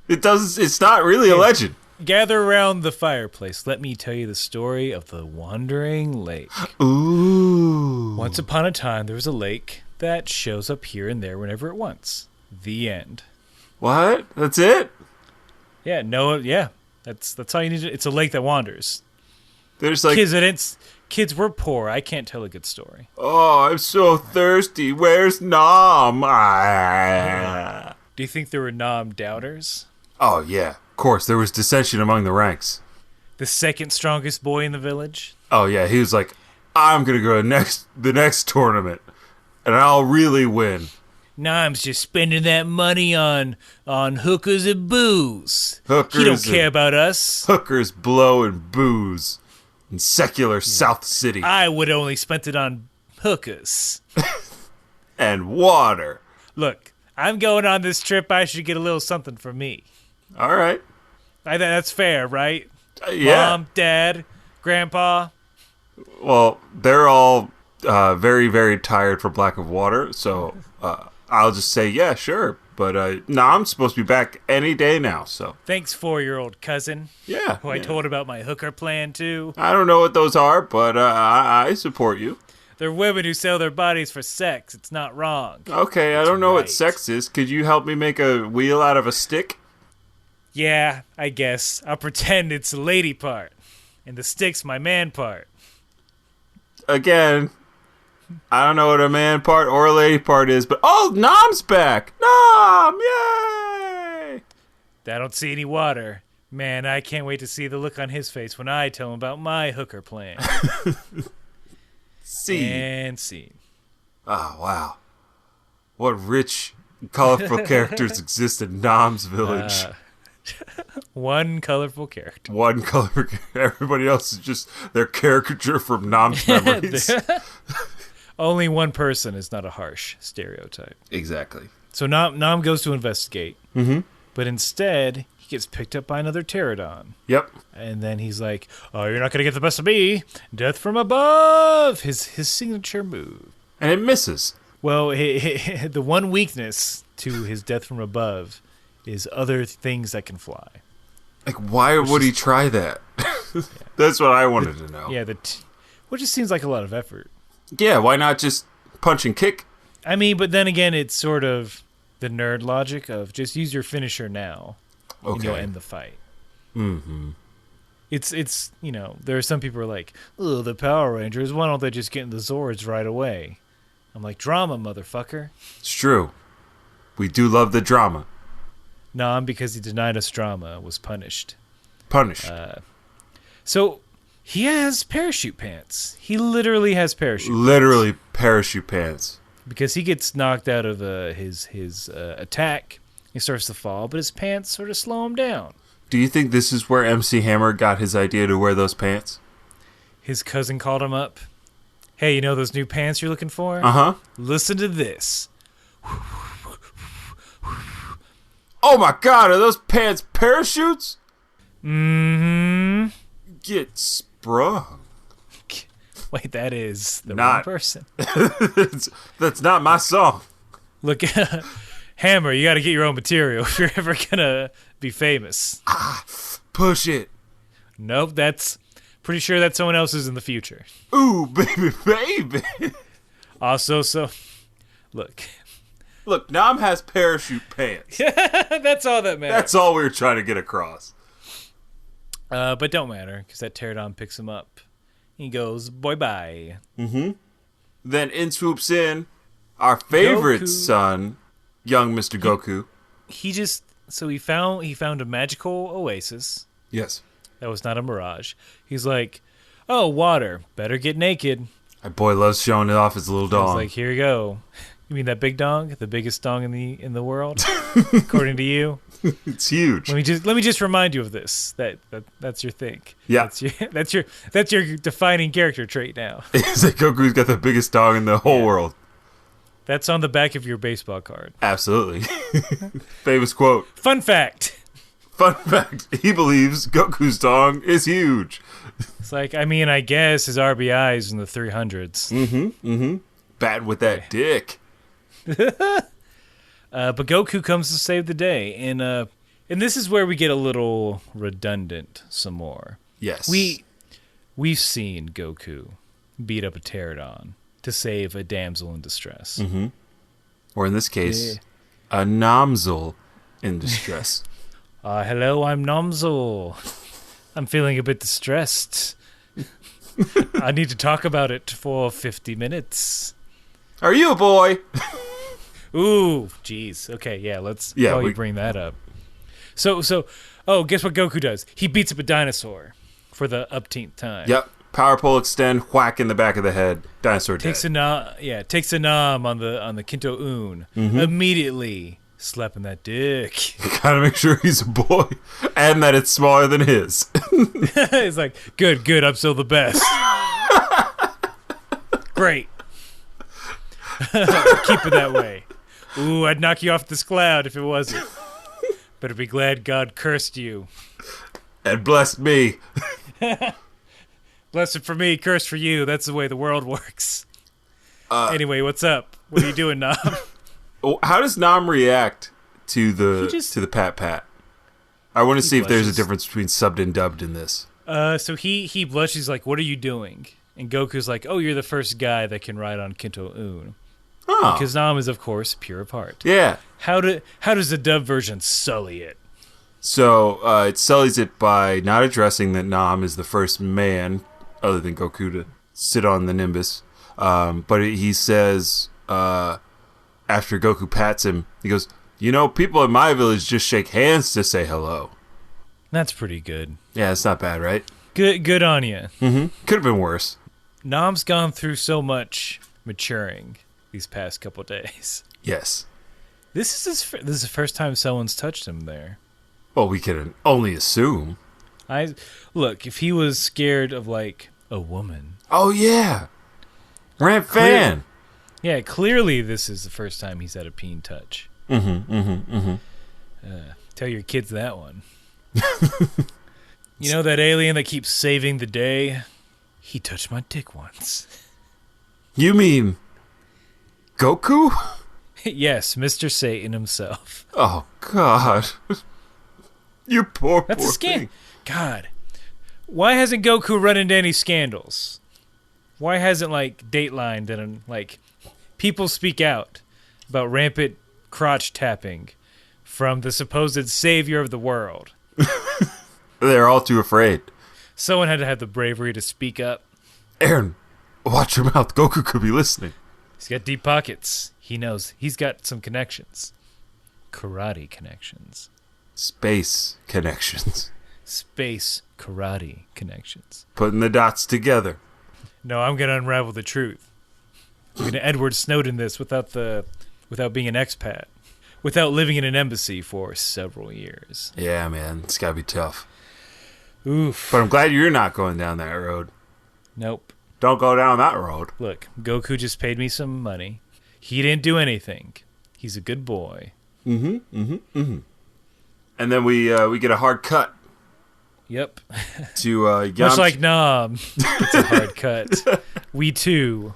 It's not really a legend. Gather around the fireplace. Let me tell you the story of the wandering lake. Ooh. Once upon a time, there was a lake that shows up here and there whenever it wants. The end. What? That's it? Yeah, no, yeah. That's all you need to... It's a lake that wanders. There's like, Kids were poor. I can't tell a good story. oh, I'm so thirsty. Where's Nam? Ah. Do you think there were Nam doubters? Oh, yeah. Of course, there was dissension among the ranks. The second strongest boy in the village? Oh, yeah. He was like, I'm going to go to the next tournament, and I'll really win. Nam's just spending that money on hookers and booze. Hookers He don't care and- about us. Hookers, blow, and booze in secular South City. I would only spent it on hookers. And water. Look, I'm going on this trip. I should get a little something for me. All right. I think that's fair, right? Yeah. Mom, Dad, Grandpa. Well, they're all very, very tired from lack of water, so I'll just say, yeah, sure. But I'm supposed to be back any day now, so. Thanks, 4-year-old cousin, Yeah. who I yeah. told about my hooker plan to. I don't know what those are, but I support you. They're women who sell their bodies for sex. It's not wrong. Okay, I don't know what right. sex is. Could you help me make a wheel out of a stick? Yeah, I guess. I'll pretend it's the lady part. And the stick's my man part. Again, I don't know what a man part or a lady part is, but oh, Nam's back! Nam! Yay! I don't see any water. Man, I can't wait to see the look on his face when I tell him about my hooker plan. See. And scene. Oh, wow. What rich, colorful characters exist in Nam's village. One colorful character. One color, everybody else is just their caricature from Nam's memories. Only one person is not a harsh stereotype. Exactly. So Nam goes to investigate, but instead he gets picked up by another pterodon. Yep. And then he's like, "Oh, you're not gonna get the best of me! Death from above!" His signature move. And it misses. Well, the one weakness to his death from above is other things that can fly. Like, why would he try that? That's what I wanted to know. Yeah, which just seems like a lot of effort. Yeah, why not just punch and kick? I mean, but then again, it's sort of the nerd logic of just use your finisher now, and you'll Okay. end the fight. Mm-hmm. It's there are some people who are like, oh, the Power Rangers, why don't they just get in the Zords right away? I'm like, drama, motherfucker. It's true. We do love the drama. Nam, because he denied us drama, was punished. Punish. So he has parachute pants. He literally has parachute Literally parachute pants. because he gets knocked out of his attack. He starts to fall, but his pants sort of slow him down. Do you think this is where MC Hammer got his idea to wear those pants? His cousin called him up. Hey, you know those new pants you're looking for? Uh-huh. Listen to this. Oh my god, are those pants parachutes? Mm-hmm. Get sprung. Wait, that is the Not- wrong person. That's not my song. Look, Hammer, you got to get your own material if you're ever gonna be famous. Push it. Nope, that's pretty sure that someone else is in the future. Ooh, baby. Also, look, Nam has parachute pants. that's all that matters. That's all we were trying to get across. But don't matter, because that pterodon picks him up. He goes, bye. Mm-hmm. Then in swoops in our favorite Goku. son, young Mr. Goku. He found a magical oasis. Yes. That was not a mirage. He's like, oh, water. Better get naked. My boy loves showing it off his little He's dong. like, here you go. You mean that big dong? The biggest dong in the world? According to you? It's huge. Let me just remind you of this. That's your thing. Yeah. That's your defining character trait now. It's like Goku's got the biggest dong in the whole world. That's on the back of your baseball card. Absolutely. Famous quote. Fun fact. He believes Goku's dong is huge. It's like, I guess his RBI is in the 300s. Mm-hmm. Batting with that dick. But Goku comes to save the day, and this is where we get a little redundant some more. Yes. We've seen Goku beat up a pterodon to save a damsel in distress. Mm-hmm. Or in this case, a namsel in distress. Hello, I'm Namsel. I'm feeling a bit distressed. I need to talk about it for 50 minutes. Are you a boy? Ooh, jeez. Okay, yeah, we bring that up. So, guess what Goku does? He beats up a dinosaur for the upteenth time. Yep. Power pole extend, whack in the back of the head. Dinosaur dead. Takes a nom on the Kinto Un. Mm-hmm. Immediately slapping that dick. Gotta make sure he's a boy and that it's smaller than his. It's like, good, I'm still the best. Great. Keep it that way. Ooh, I'd knock you off this cloud if it wasn't. Better be glad God cursed you. And blessed me. Blessed for me, cursed for you. That's the way the world works. Anyway, what's up? What are you doing, Nam? How does Nam react to the pat? I want to see if there's a difference between subbed and dubbed in this. So he blushes like, "What are you doing?" And Goku's like, "Oh, you're the first guy that can ride on Kinto Un." Oh. Because Nam is, of course, pure of heart. Yeah. How does the dub version sully it? So it sullies it by not addressing that Nam is the first man, other than Goku, to sit on the Nimbus. But he says, after Goku pats him, he goes, people in my village just shake hands to say hello. That's pretty good. Yeah, it's not bad, right? Good on you. Mm-hmm. Could have been worse. Nam's gone through so much maturing these past couple days. Yes. This is the first time someone's touched him there. Well, we can only assume. Look, if he was scared of like a woman. Oh yeah, Ramp fan. Yeah, clearly this is the first time he's had a peen touch. Tell your kids that one. You know that alien that keeps saving the day? He touched my dick once. You mean Goku? Yes, Mr. Satan himself. Oh God, you poor That's poor a scam. thing. God, why hasn't Goku run into any scandals? Why hasn't Dateline done people speak out about rampant crotch tapping from the supposed savior of the world? They're all too afraid. Someone had to have the bravery to speak up. Aaron, watch your mouth. Goku could be listening. He's got deep pockets. He knows. He's got some connections. Karate connections. Space connections. Space karate connections. Putting the dots together. No, I'm going to unravel the truth. I'm going to Edward Snowden this without being an expat. Without living in an embassy for several years. Yeah, man. It's got to be tough. Oof. But I'm glad you're not going down that road. Nope. Don't go down that road. Look, Goku just paid me some money. He didn't do anything. He's a good boy. And then we get a hard cut. Yep. To Yamcha. Much like Nam. It's a hard cut. We too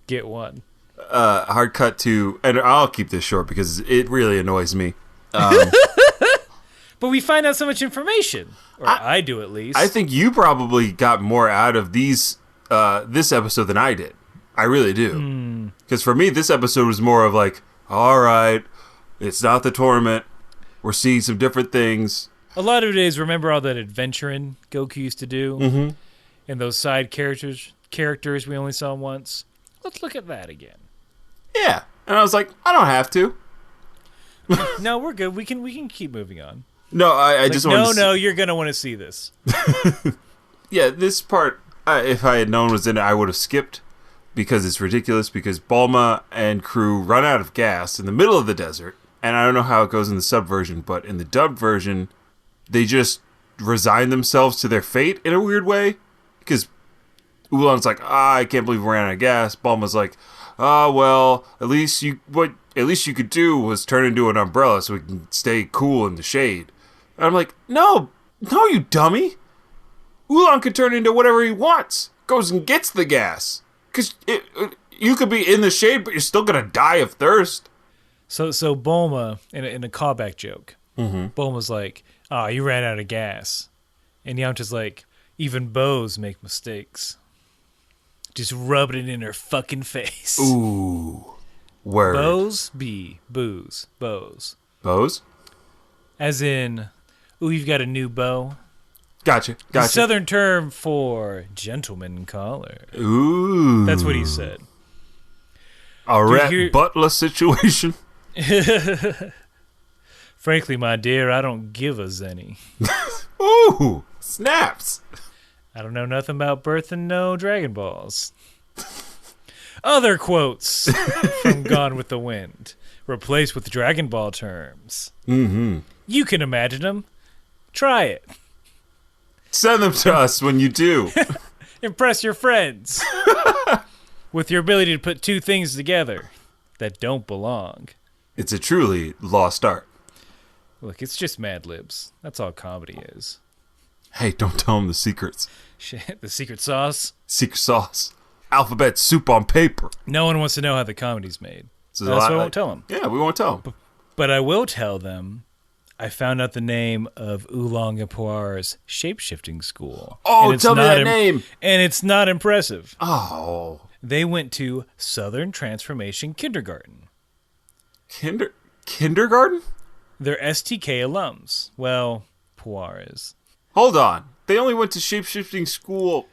get one. Hard cut to, and I'll keep this short because it really annoys me. But we find out so much information. Or I do, at least. I think you probably got more out of this episode than I did. I really do. Because for me, this episode was more of like, all right, it's not the tournament. We're seeing some different things. A lot of it is, remember all that adventuring Goku used to do? Mm-hmm. And those side characters we only saw once? Let's look at that again. Yeah. And I was like, I don't have to. No, we're good. We can keep moving on. No, I just want to... No, you're going to want to see this. Yeah, this part, if I had known was in it, I would have skipped. Because it's ridiculous. Because Bulma and crew run out of gas in the middle of the desert. And I don't know how it goes in the sub version, but in the dubbed version, they just resign themselves to their fate in a weird way. Because Oolong's like, I can't believe we ran out of gas. Bulma's like, well, at least you could do was turn into an umbrella so we can stay cool in the shade. And I'm like, no, you dummy. Oolong could turn into whatever he wants. Goes and gets the gas. Because you could be in the shade, but you're still going to die of thirst. So Bulma, in a callback joke, Bulma's like, you ran out of gas. And Yamcha's like, even bows make mistakes. Just rubbing it in her fucking face. Ooh. Word. Bows? Booze. Bows. Bows? As in, you've got a new bow. Gotcha. The southern term for gentleman caller. Ooh. That's what he said. A Rhett Butler situation? Frankly, my dear, I don't give a zenny. Ooh. Snaps. I don't know nothing about birth and no Dragon Balls. Other quotes from Gone with the Wind, replaced with Dragon Ball terms. Mm-hmm. You can imagine them. Try it. Send them to us when you do. Impress your friends with your ability to put two things together that don't belong. It's a truly lost art. Look, it's just Mad Libs. That's all comedy is. Hey, don't tell them the secrets. Shit, the secret sauce? Secret sauce. Alphabet soup on paper. No one wants to know how the comedy's made. So that's why I won't tell them. Yeah, we won't tell them. But I will tell them I found out the name of Oolong and Puar's shape-shifting school. Oh, tell me that name. And it's not impressive. Oh. They went to Southern Transformation Kindergarten. Kindergarten? They're STK alums. Well, Puar is. Hold on. They only went to shape-shifting school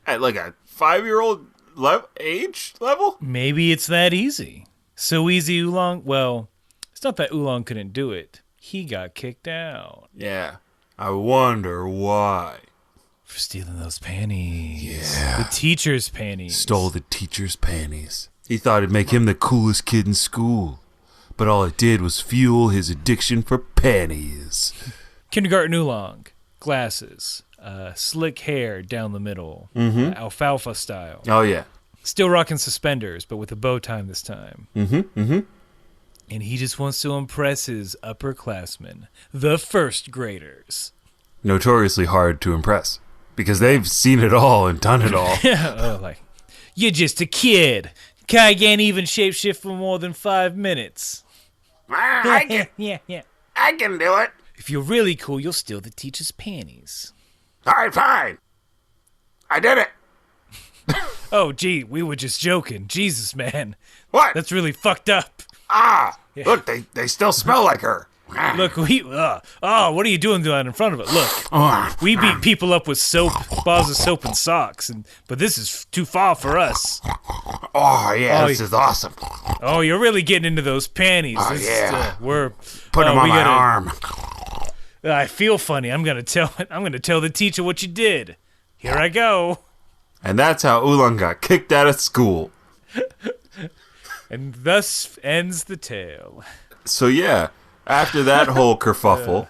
at like a 5-year-old age level? Maybe it's that easy. So easy, Oolong. Well, it's not that Oolong couldn't do it. He got kicked out. Yeah. I wonder why. For stealing those panties. Yeah. The teacher's panties. Stole the teacher's panties. He thought it'd make him the coolest kid in school. But all it did was fuel his addiction for panties. Kindergarten Oolong. Glasses. Slick hair down the middle. Alfalfa style. Oh, yeah. Still rocking suspenders, but with a bow tie this time. And he just wants to impress his upperclassmen, the first graders. Notoriously hard to impress. Because they've seen it all and done it all. You're just a kid. Guy can't even shapeshift for more than 5 minutes. I can do it. If you're really cool, you'll steal the teacher's panties. All right, fine. I did it. Oh, gee, we were just joking. Jesus, man. What? That's really fucked up. Yeah. Look, they still smell like her. Look, what are you doing that in front of it? Look, we beat people up with soap, bars of soap and socks, but this is too far for us. Oh, yeah, this is awesome. Oh, you're really getting into those panties. Oh, yeah. Put them on my arm. I feel funny. I'm gonna tell the teacher what you did. Here I go. And that's how Oolong got kicked out of school. And thus ends the tale. So yeah, after that whole kerfuffle,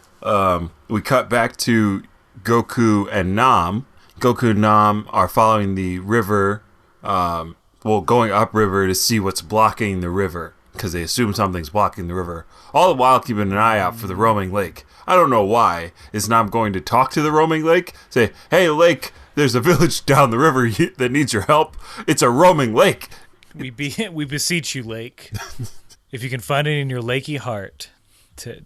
we cut back to Goku and Nam. Goku and Nam are following the river, going upriver to see what's blocking the river, because they assume something's blocking the river. All the while keeping an eye out for the roaming lake. I don't know why. Is Nam going to talk to the roaming lake? Say, hey lake, there's a village down the river that needs your help. It's a roaming lake. We beseech you, lake, if you can find it in your lakey heart,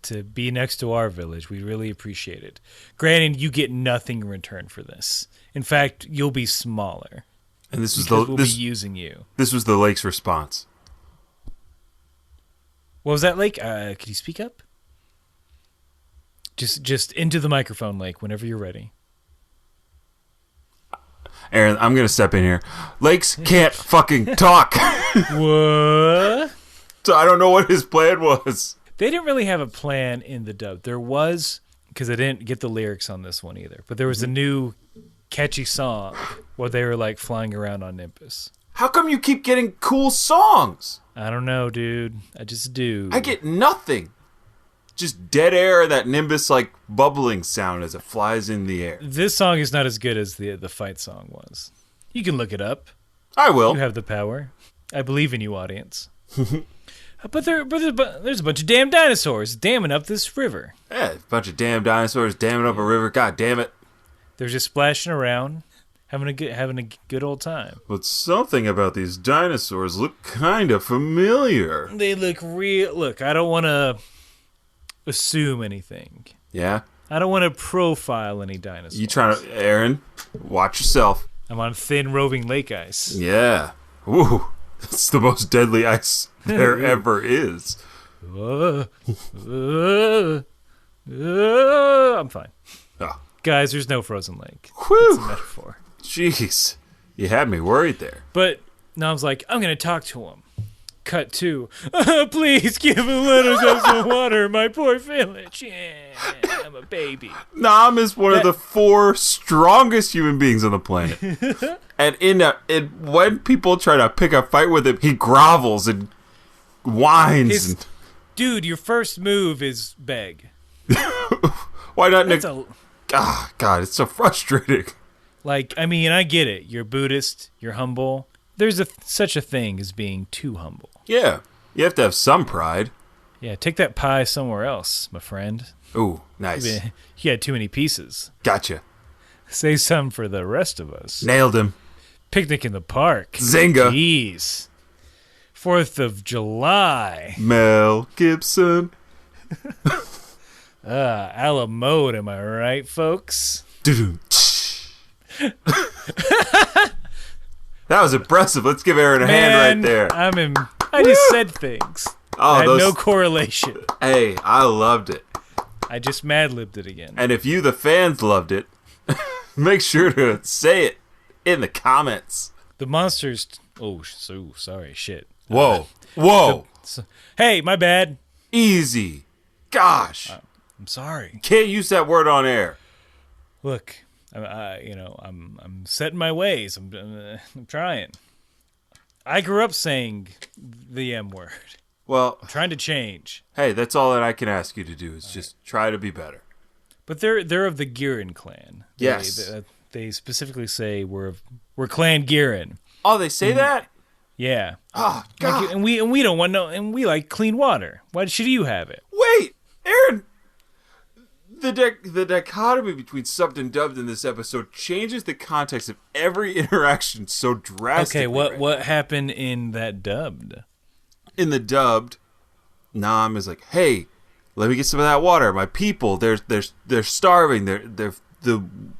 to be next to our village. We really appreciate it. Granted, you get nothing in return for this. In fact, you'll be smaller. And this was we'll be using you. This was the lake's response. What was that, Lake? Could you speak up? Just into the microphone, Lake, whenever you're ready. Aaron, I'm going to step in here. Lakes can't fucking talk. What? So I don't know what his plan was. They didn't really have a plan in the dub. There was, because I didn't get the lyrics on this one either, but there was a new catchy song where they were like flying around on Nimbus. How come you keep getting cool songs? I don't know, dude. I just do. I get nothing. Just dead air and that Nimbus like bubbling sound as it flies in the air. This song is not as good as the fight song was. You can look it up. I will. You have the power. I believe in you, audience. But there's a bunch of damn dinosaurs damming up this river. Yeah, a bunch of damn dinosaurs damming up a river. God damn it. They're just splashing around, having a good old time. But something about these dinosaurs look kind of familiar. They look real. Look, I don't want to assume anything. Yeah? I don't want to profile any dinosaurs. You trying to... Aaron, watch yourself. I'm on thin, roving lake ice. Yeah. Ooh, that's the most deadly ice there ever is. I'm fine. Oh. Guys, there's no frozen lake. Whew. It's a metaphor. Jeez. You had me worried there. But now I was like, I'm going to talk to him. Cut 2. Please give let us have some water, my poor village. Yeah, I'm a baby. Nam is one of the 4 strongest human beings on the planet. And when people try to pick a fight with him, he grovels and whines. Dude, your first move is beg. Why not? God, it's so frustrating. Like, I mean, I get it. You're Buddhist. You're humble. There's such a thing as being too humble. Yeah, you have to have some pride. Yeah, take that pie somewhere else, my friend. Ooh, nice. You had too many pieces. Gotcha. Say some for the rest of us. Nailed him. Picnic in the park. Zynga. Jeez. 4th of July. Mel Gibson. A la mode, am I right, folks? That was impressive. Let's give Aaron a hand right there. I just said things. I had no correlation. Hey, I loved it. I just mad-libbed it again. And if you, the fans, loved it, make sure to say it in the comments. The monsters... Oh, so sorry. Shit. Whoa. Hey, my bad. Easy. Gosh. I'm sorry. Can't use that word on air. Look, I'm setting my ways. I'm trying. I grew up saying the M word. Well, I'm trying to change. Hey, that's all that I can ask you to do is just try to be better. But they're of the Giran clan. Yes. They specifically say we're Clan Giran. Oh, they say that? Yeah. Oh, God. And we don't want no, and we like clean water. Why should you have it? Wait, Aaron. The dichotomy between subbed and dubbed in this episode changes the context of every interaction so drastically. Okay, what happened in that dubbed? In the dubbed, Nam is like, "Hey, let me get some of that water. My people, they're starving. The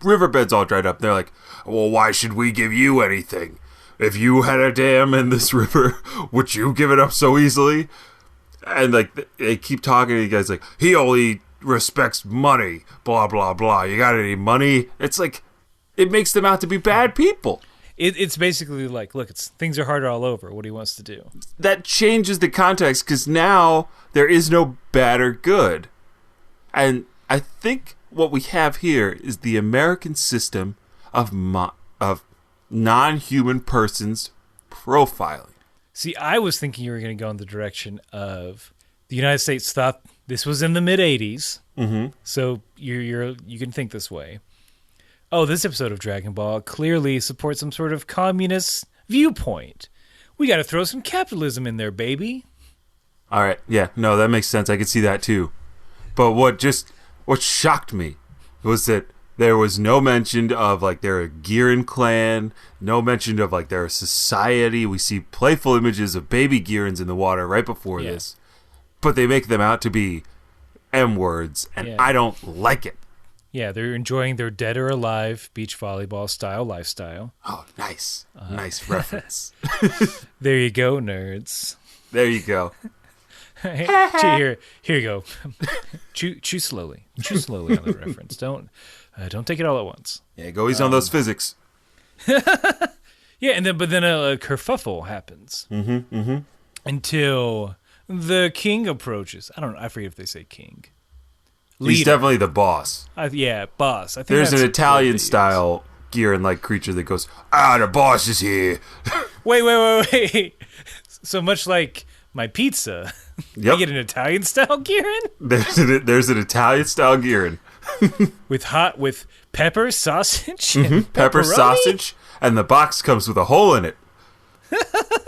riverbed's all dried up." They're like, "Well, why should we give you anything? If you had a dam in this river, would you give it up so easily?" And like they keep talking to you guys like, "He only respects money, blah blah blah. You got any money?" It's like it makes them out to be bad people. It's basically like, look, things are harder all over. What he wants to do. That changes the context because now there is no bad or good, and I think what we have here is the American system of non-human persons profiling. See, I was thinking you were going to go in the direction of the United States thought this was in the mid-'80s, so you can think this way. Oh, this episode of Dragon Ball clearly supports some sort of communist viewpoint. We got to throw some capitalism in there, baby. All right, yeah, no, that makes sense. I could see that too. But what shocked me was that there was no mention of like they're a Giran clan, no mention of like they're a society. We see playful images of baby Girans in the water right before this, but they make them out to be M words, and Yeah. I don't like it. Yeah, they're enjoying their dead or alive beach volleyball style lifestyle. Oh, nice. Nice reference. There you go, nerds. There you go. Here you go. chew slowly. Chew slowly on the reference. Don't take it all at once. Yeah, go easy on those physics. Yeah, and then a kerfuffle happens. Until the king approaches. I forget if they say king. He's definitely the boss. Yeah, boss. I think There's that's an what they Italian-style Giran-like creature that goes, the boss is here. Wait. So much like my pizza, Yep. I get an Italian-style Giran? There's an Italian-style Giran. With pepper, sausage, and Pepper, pepperoni? sausage, and the box comes with a hole in it.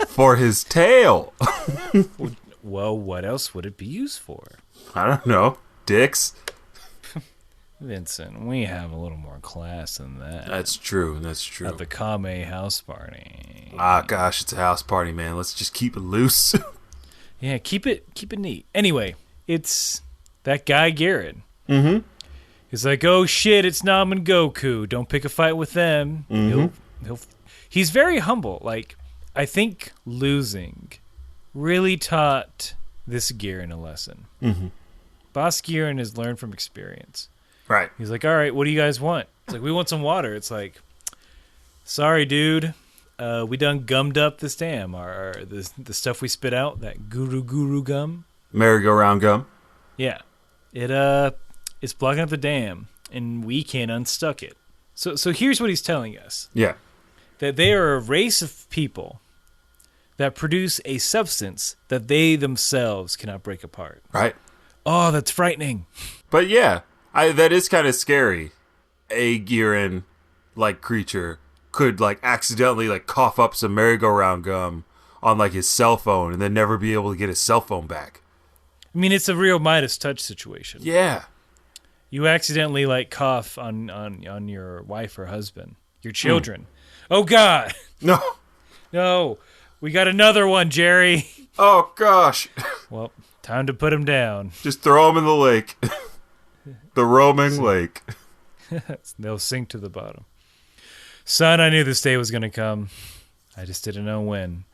For his tail. Well, what else would it be used for? I don't know. Dicks. Vincent, we have a little more class than that. That's true. At the Kame house party. Ah, gosh, it's a house party, man. Let's just keep it loose. Yeah, keep it neat. Anyway, it's that guy Garrett. He's like, oh shit, it's Nam and Goku. Don't pick a fight with them. He's very humble. Like, I think losing really taught this Giran a lesson. Boss Giran has learned from experience. Right. He's like, all right, what do you guys want? It's like, we want some water. It's like, sorry, dude. We done gummed up this dam. The stuff we spit out, that guru gum. Merry-go-round gum. Yeah. It's blocking up the dam, and we can't unstuck it. So here's what he's telling us. Yeah. That they are a race of people that produce a substance that they themselves cannot break apart. Right. Oh, that's frightening. But yeah, that is kind of scary. A Giran-like creature could like accidentally like cough up some merry-go-round gum on like his cell phone and then never be able to get his cell phone back. I mean, it's a real Midas touch situation. Yeah. You accidentally like cough on your wife or husband, your children. Oh God. No. We got another one, Jerry. Oh gosh. Well, time to put him down. Just throw him in the lake. The roaming lake. They'll sink to the bottom. Son, I knew this day was going to come. I just didn't know when.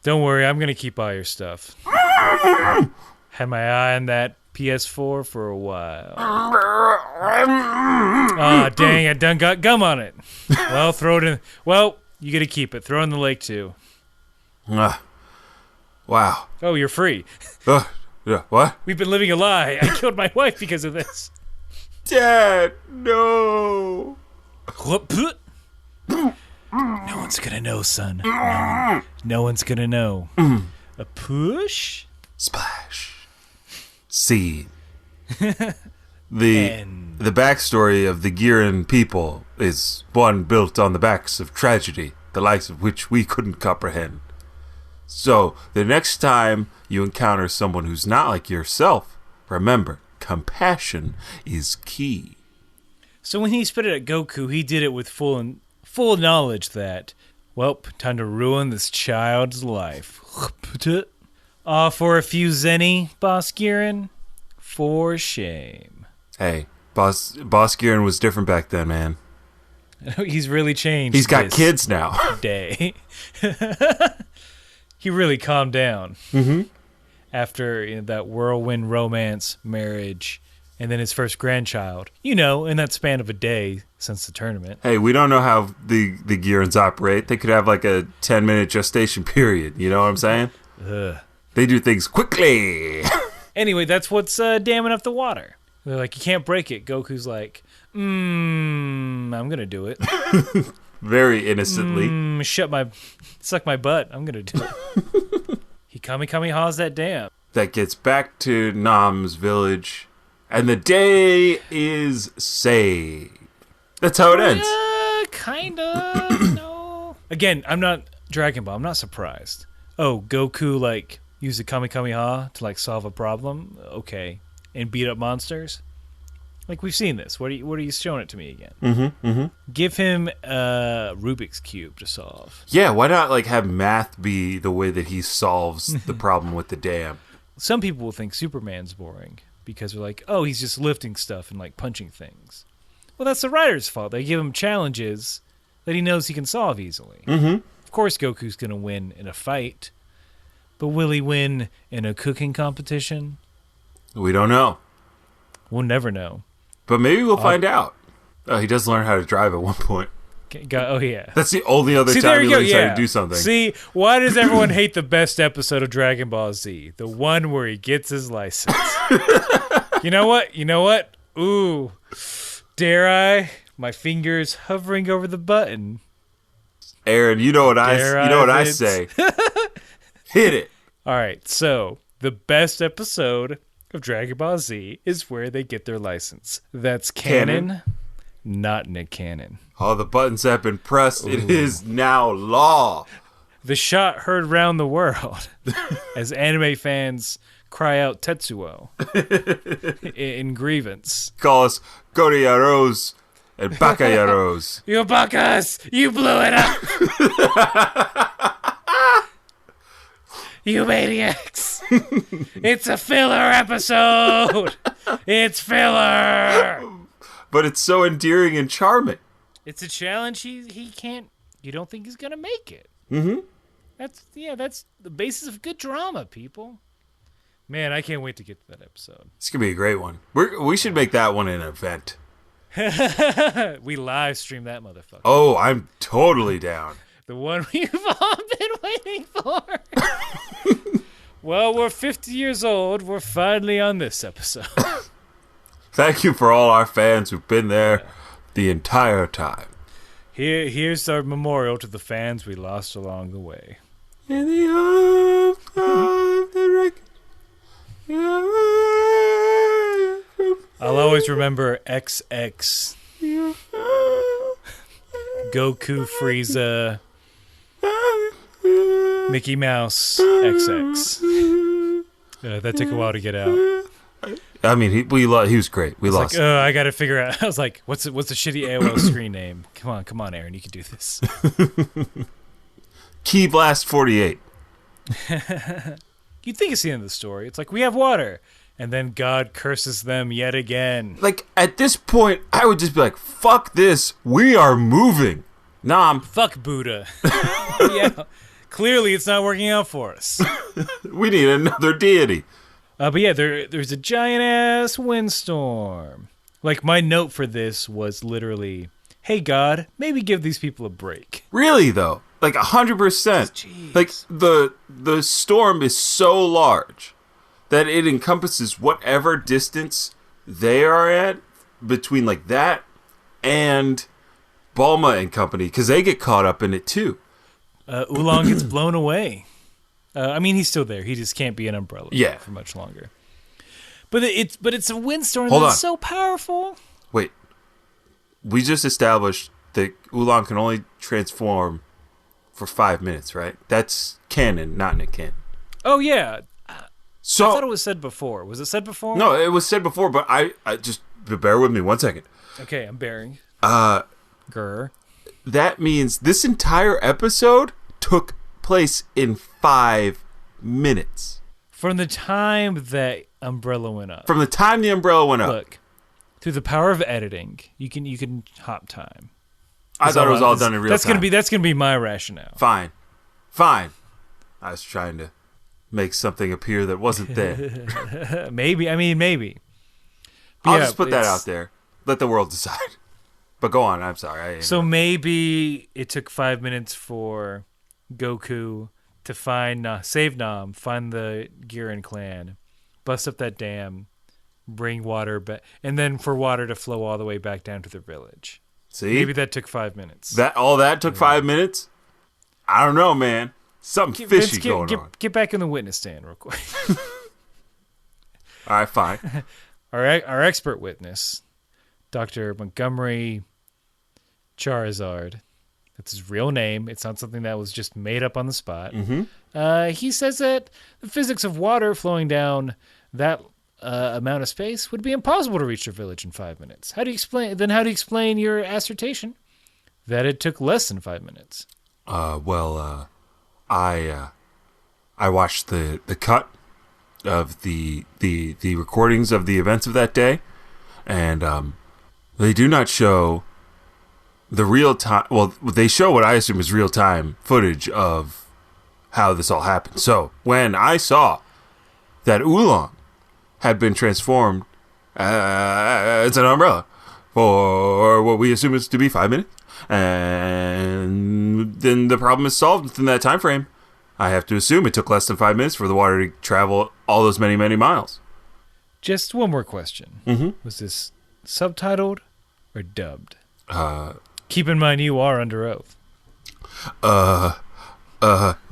Don't worry, I'm going to keep all your stuff. Had my eye on that PS4 for a while. Oh, dang, I done got gum on it. Well, throw it in. Well, you get to keep it. Throw it in the lake, too. Wow. Oh, you're free. Yeah, what? We've been living a lie. I killed my wife because of this. Dad, no. No one's gonna know, son. No one's gonna know. A push? Splash. Scene. The backstory of the Giran people is one built on the backs of tragedy, the likes of which we couldn't comprehend. So, the next time you encounter someone who's not like yourself, remember, compassion is key. So when he spit it at Goku, he did it with full knowledge that, well, time to ruin this child's life. For a few zenny, Boss Giran? For shame. Hey, Boss Giran was different back then, man. He's really changed. He's got kids now. Day. He really calmed down after that whirlwind romance, marriage, and then his first grandchild. In that span of a day since the tournament. Hey, we don't know how the Girans operate. They could have like a 10-minute gestation period. You know what I'm saying? They do things quickly. Anyway, that's what's damming up the water. They're like, you can't break it. Goku's like, I'm going to do it. Very innocently. Suck my butt. I'm going to do it. He Kamehas that dam. That gets back to Nam's village, and the day is saved. That's how it ends. Kinda. No. Again, I'm not Dragon Ball. I'm not surprised. Oh, Goku, use the Kamehameha to, solve a problem? Okay. And beat up monsters? We've seen this. What are you showing it to me again? Give him a Rubik's Cube to solve. Yeah, why not have math be the way that he solves the problem with the dam? some people will think Superman's boring because they're like, oh, he's just lifting stuff and like punching things. Well, that's the writer's fault. They give him challenges that he knows he can solve easily. Mm-hmm. Of course, Goku's going to win in a fight, but will he win in a cooking competition? We don't know. We'll never know. But maybe we'll find out. Oh, he does learn how to drive at one point. Oh, yeah. That's the only other time he learns how to do something. See, why does everyone hate the best episode of Dragon Ball Z? The one where he gets his license. You know what? Ooh. Dare I? My fingers hovering over the button. Aaron, you know what I say. Hit it. All right, so the best episode of Dragon Ball Z is where they get their license. That's canon. Not Nick Cannon. All the buttons have been pressed. Ooh. It is now law. The shot heard round the world as anime fans cry out Tetsuo in grievance. Call us Koriyaros and Bakayaros. You bakas! You blew it up! You maniacs! It's a filler episode! It's filler! But it's so endearing and charming. It's a challenge he can't... You don't think he's going to make it. Mm-hmm. That's the basis of good drama, people. Man, I can't wait to get to that episode. It's going to be a great one. We should make that one an event. We live stream that motherfucker. Oh, I'm totally down. The one we've all been waiting for. Well, we're 50 years old. We're finally on this episode. Thank you for all our fans who've been there the entire time. Here's our memorial to the fans we lost along the way. In the arms of the wreck. I'll always remember XX. Goku, Frieza, Mickey Mouse, XX. That took a while to get out. I mean, he was great. We lost. Like, I got to figure out. I was like, what's the shitty AOL screen name? Come on, Aaron, you can do this. Key Blast 48. You'd think it's the end of the story. It's like, we have water. And then God curses them yet again. Like, at this point, I would just be like, fuck this. We are moving. Nam. Fuck Buddha. Yeah. Clearly, it's not working out for us. We need another deity. But yeah, there's a giant-ass windstorm. Like, my note for this was literally, hey, God, maybe give these people a break. Really, though? Like, 100%. Jeez. Like, the storm is so large that it encompasses whatever distance they are at between, like, that and Bulma and company, because they get caught up in it, too. Oolong gets blown away. I mean, he's still there. He just can't be an umbrella for much longer. But it's a windstorm that's so powerful. Wait. We just established that Oolong can only transform for 5 minutes, right? That's canon, not Nick Cannon. Oh, yeah. So, I thought it was said before. Was it said before? No, it was said before, but I just bear with me 1 second. Okay, I'm bearing. Grr. That means this entire episode took place in 5 minutes. From the time that umbrella went up. From the time the umbrella went up. Look, through the power of editing, you can hop time. I thought it was all done in real time. That's gonna be my rationale. Fine. I was trying to make something appear that wasn't there. Maybe. But I'll just put that out there. Let the world decide. But go on. I'm sorry. So maybe it took 5 minutes for Goku to save Nam, find the Giran clan, bust up that dam, bring water back, and then for water to flow all the way back down to the village. See? Maybe that took 5 minutes. That took 5 minutes? I don't know, man. Something fishy going on. Get back in the witness stand real quick. All right, fine. Our expert witness, Dr. Montgomery Charizard. That's his real name. It's not something that was just made up on the spot. Mm-hmm. He says that the physics of water flowing down that amount of space would be impossible to reach your village in 5 minutes. How do you explain your assertion that it took less than 5 minutes? I watched the cut of the recordings of the events of that day, and they do not show the real time. Well, they show what I assume is real time footage of how this all happened. So when I saw that Oolong had been transformed as an umbrella for what we assume is to be 5 minutes, and then the problem is solved within that time frame. I have to assume it took less than 5 minutes for the water to travel all those many, many miles. Just one more question. Mm-hmm. Was this subtitled or dubbed? Keep in mind you are under oath.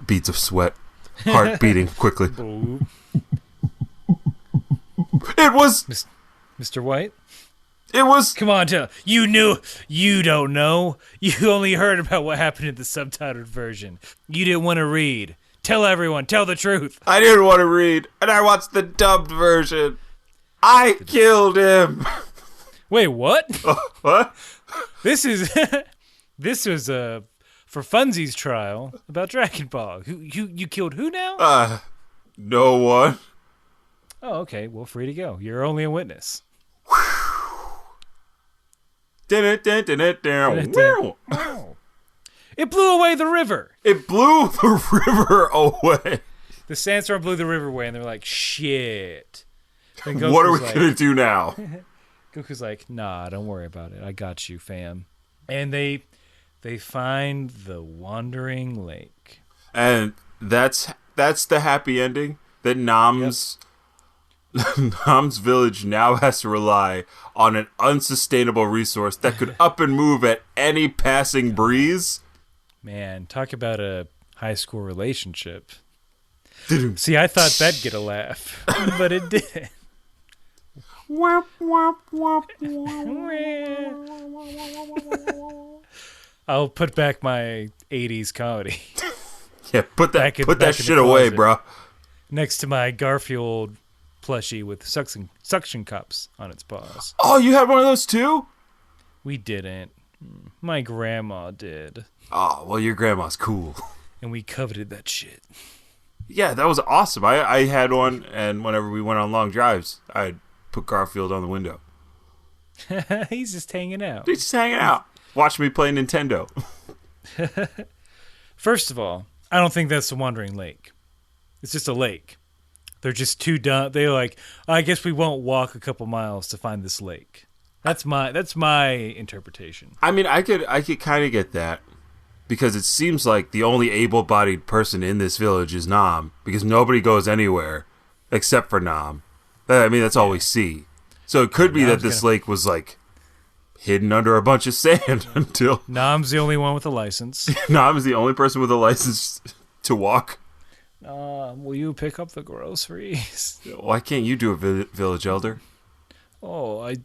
Beads of sweat, heart beating quickly. It was Mr. White? It was... Come on, tell. You knew. You don't know. You only heard about what happened in the subtitled version. You didn't want to read. Tell everyone. Tell the truth. I didn't want to read, and I watched the dubbed version. I killed him. Wait, what? What? This was for Funsies trial about Dragon Ball. You killed who now? No one. Oh, okay. Well, free to go. You're only a witness. It blew away the river. It blew the river away. The sandstorm blew the river away, and they're like, shit. What are we going to do now? Goku's like, nah, don't worry about it. I got you, fam. And they find the Wandering Lake. And that's the happy ending that Nam's village now has to rely on an unsustainable resource that could up and move at any passing breeze. Man, talk about a high school relationship. See, I thought that'd get a laugh, but it didn't. I'll put back my 80s comedy. Yeah, put that shit away, bro. Next to my Garfield plushie with suction cups on its paws. Oh, you had one of those too? We didn't. My grandma did. Oh, well, your grandma's cool. And we coveted that shit. Yeah, that was awesome. I had one, and whenever we went on long drives, I'd put Garfield on the window. He's just hanging out. He's just hanging out. Watch me play Nintendo. First of all, I don't think that's the Wandering Lake. It's just a lake. They're just too dumb. They're like, I guess we won't walk a couple miles to find this lake. That's my interpretation. I mean, I could kind of get that, because it seems like the only able-bodied person in this village is Nam, because nobody goes anywhere except for Nam. I mean, that's all we see. So it could be that this lake was like hidden under a bunch of sand until Nam's the only one with a license. Nam is the only person with a license to walk. Will you pick up the groceries? Why can't you do a village elder? Oh, I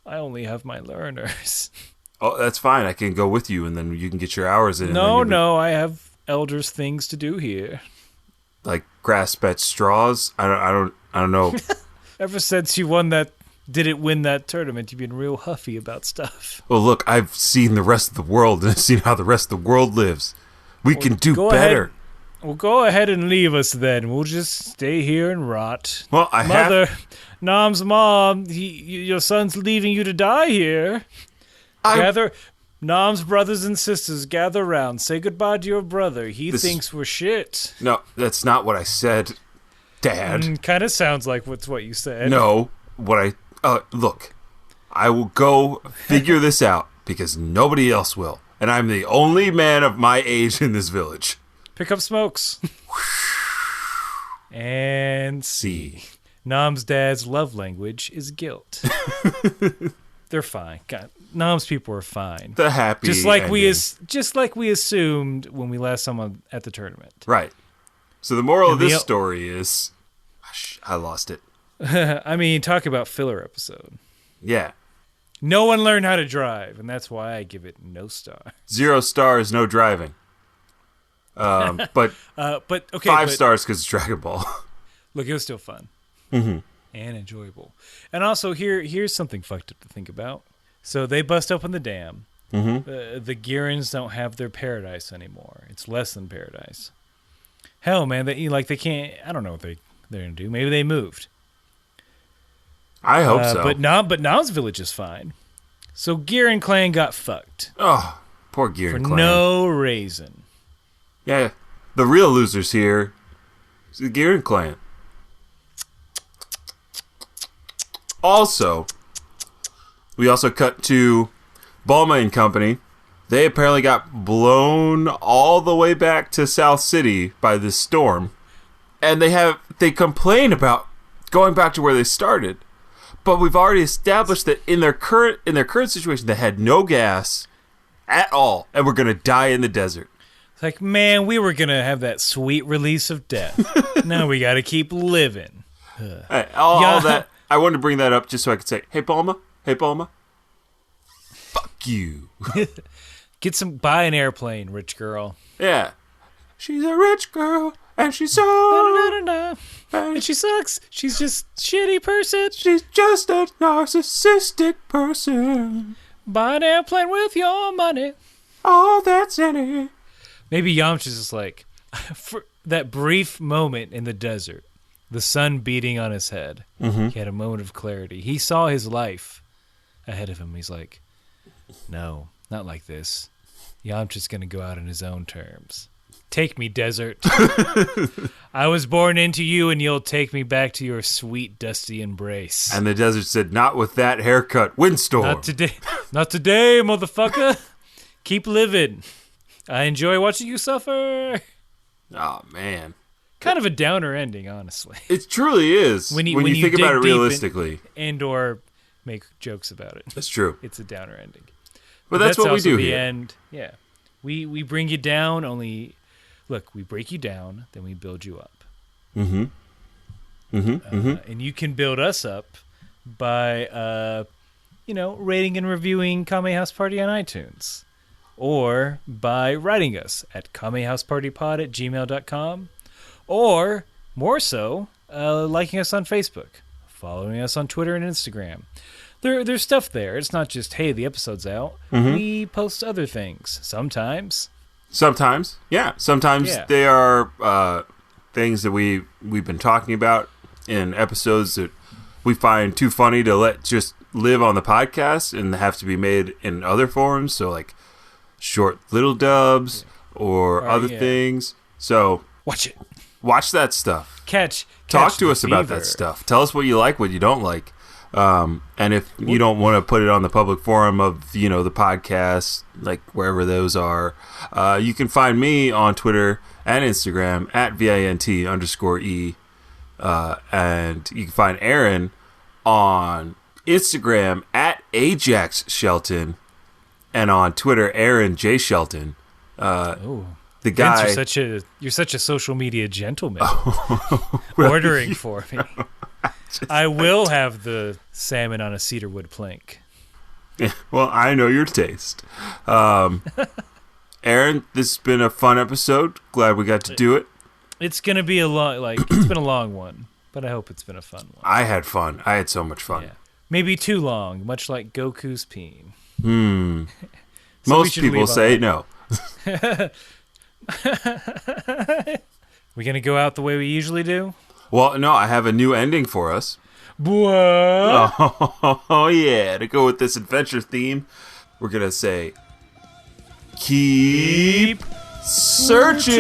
only have my learners. Oh, that's fine. I can go with you, and then you can get your hours in. No, I have elders things to do here. Like grasp at straws. I don't know. Ever since you didn't win that tournament, you've been real huffy about stuff. Well, look, I've seen the rest of the world, and I've seen how the rest of the world lives. We can do better. Well, go ahead and leave us then. We'll just stay here and rot. Well, Nam's mom, your son's leaving you to die here. Nam's brothers and sisters, gather round. Say goodbye to your brother. He thinks we're shit. No, that's not what I said, Dad. Kind of sounds like what you said. No, look, I will go figure this out because nobody else will. And I'm the only man of my age in this village. Pick up smokes. And see. Nam's dad's love language is guilt. They're fine. God, Nam's people are fine. The happy just like ending. we assumed when we last saw them at the tournament. Right. So the moral of this story is, I lost it. I mean, talk about filler episode. Yeah. No one learned how to drive, and that's why I give it no star. 0 stars, no driving. But okay, 5 stars because it's Dragon Ball. Look, it was still fun and enjoyable. And also, here's something fucked up to think about. So they bust open the dam. The Girans don't have their paradise anymore. It's less than paradise. Hell, man, they can't. I don't know what they're going to do. Maybe they moved. I hope so. But Nam's village is fine. So Giran clan got fucked. Oh, poor Giran clan. For no reason. Yeah, the real losers here is the Giran clan. Also, we also cut to Bulma and company. They apparently got blown all the way back to South City by this storm. And they complain about going back to where they started. But we've already established that in their current situation, they had no gas at all, and we're gonna die in the desert. It's like, man, we were gonna have that sweet release of death. Now we gotta keep living. Hey, all that. I wanted to bring that up just so I could say, hey Bulma, fuck you. Buy an airplane, rich girl. Yeah, she's a rich girl. And she's so... And she sucks. She's just a shitty person. She's just a narcissistic person. Buy an airplane with your money. All that's in it. Maybe Yamcha's just like, for that brief moment in the desert, the sun beating on his head, he had a moment of clarity. He saw his life ahead of him. He's like, no, not like this. Yamcha's going to go out on his own terms. Take me, desert. I was born into you, and you'll take me back to your sweet, dusty embrace. And the desert said, not with that haircut, windstorm. Not today, motherfucker. Keep living. I enjoy watching you suffer. Oh, man. Kind of a downer ending, honestly. It truly is, when you think about it realistically. And or make jokes about it. That's true. It's a downer ending. But that's what we do the here. End. Yeah. We bring you down, only... Look, we break you down, then we build you up. And you can build us up by, rating and reviewing Kame House Party on iTunes. Or by writing us at kamehousepartypod@gmail.com. Or, more so, liking us on Facebook. Following us on Twitter and Instagram. There's stuff there. It's not just, hey, the episode's out. We post other things. Sometimes, yeah. Sometimes they are things that we've been talking about in episodes that we find too funny to let just live on the podcast and have to be made in other forms. So like short little dubs or other things. So watch that stuff. Talk to us about that stuff. Tell us what you like, what you don't like. And if you don't want to put it on the public forum of, the podcast, like wherever those are, you can find me on Twitter and Instagram at VINT_E. And you can find Aaron on Instagram at Ajax Shelton and on Twitter, Aaron J. Shelton. The guy. Vince, you're such a social media gentleman. Ordering for me. I will have the salmon on a cedarwood plank. Yeah, well, I know your taste. Aaron, this has been a fun episode. Glad we got to do it. It's gonna be it's been a long one, but I hope it's been a fun one. I had fun. I had so much fun. Yeah. Maybe too long, much like Goku's peen. Most people say no. We gonna go out the way we usually do? Well, no, I have a new ending for us. What? Oh, yeah. To go with this adventure theme, we're going to say, keep searching.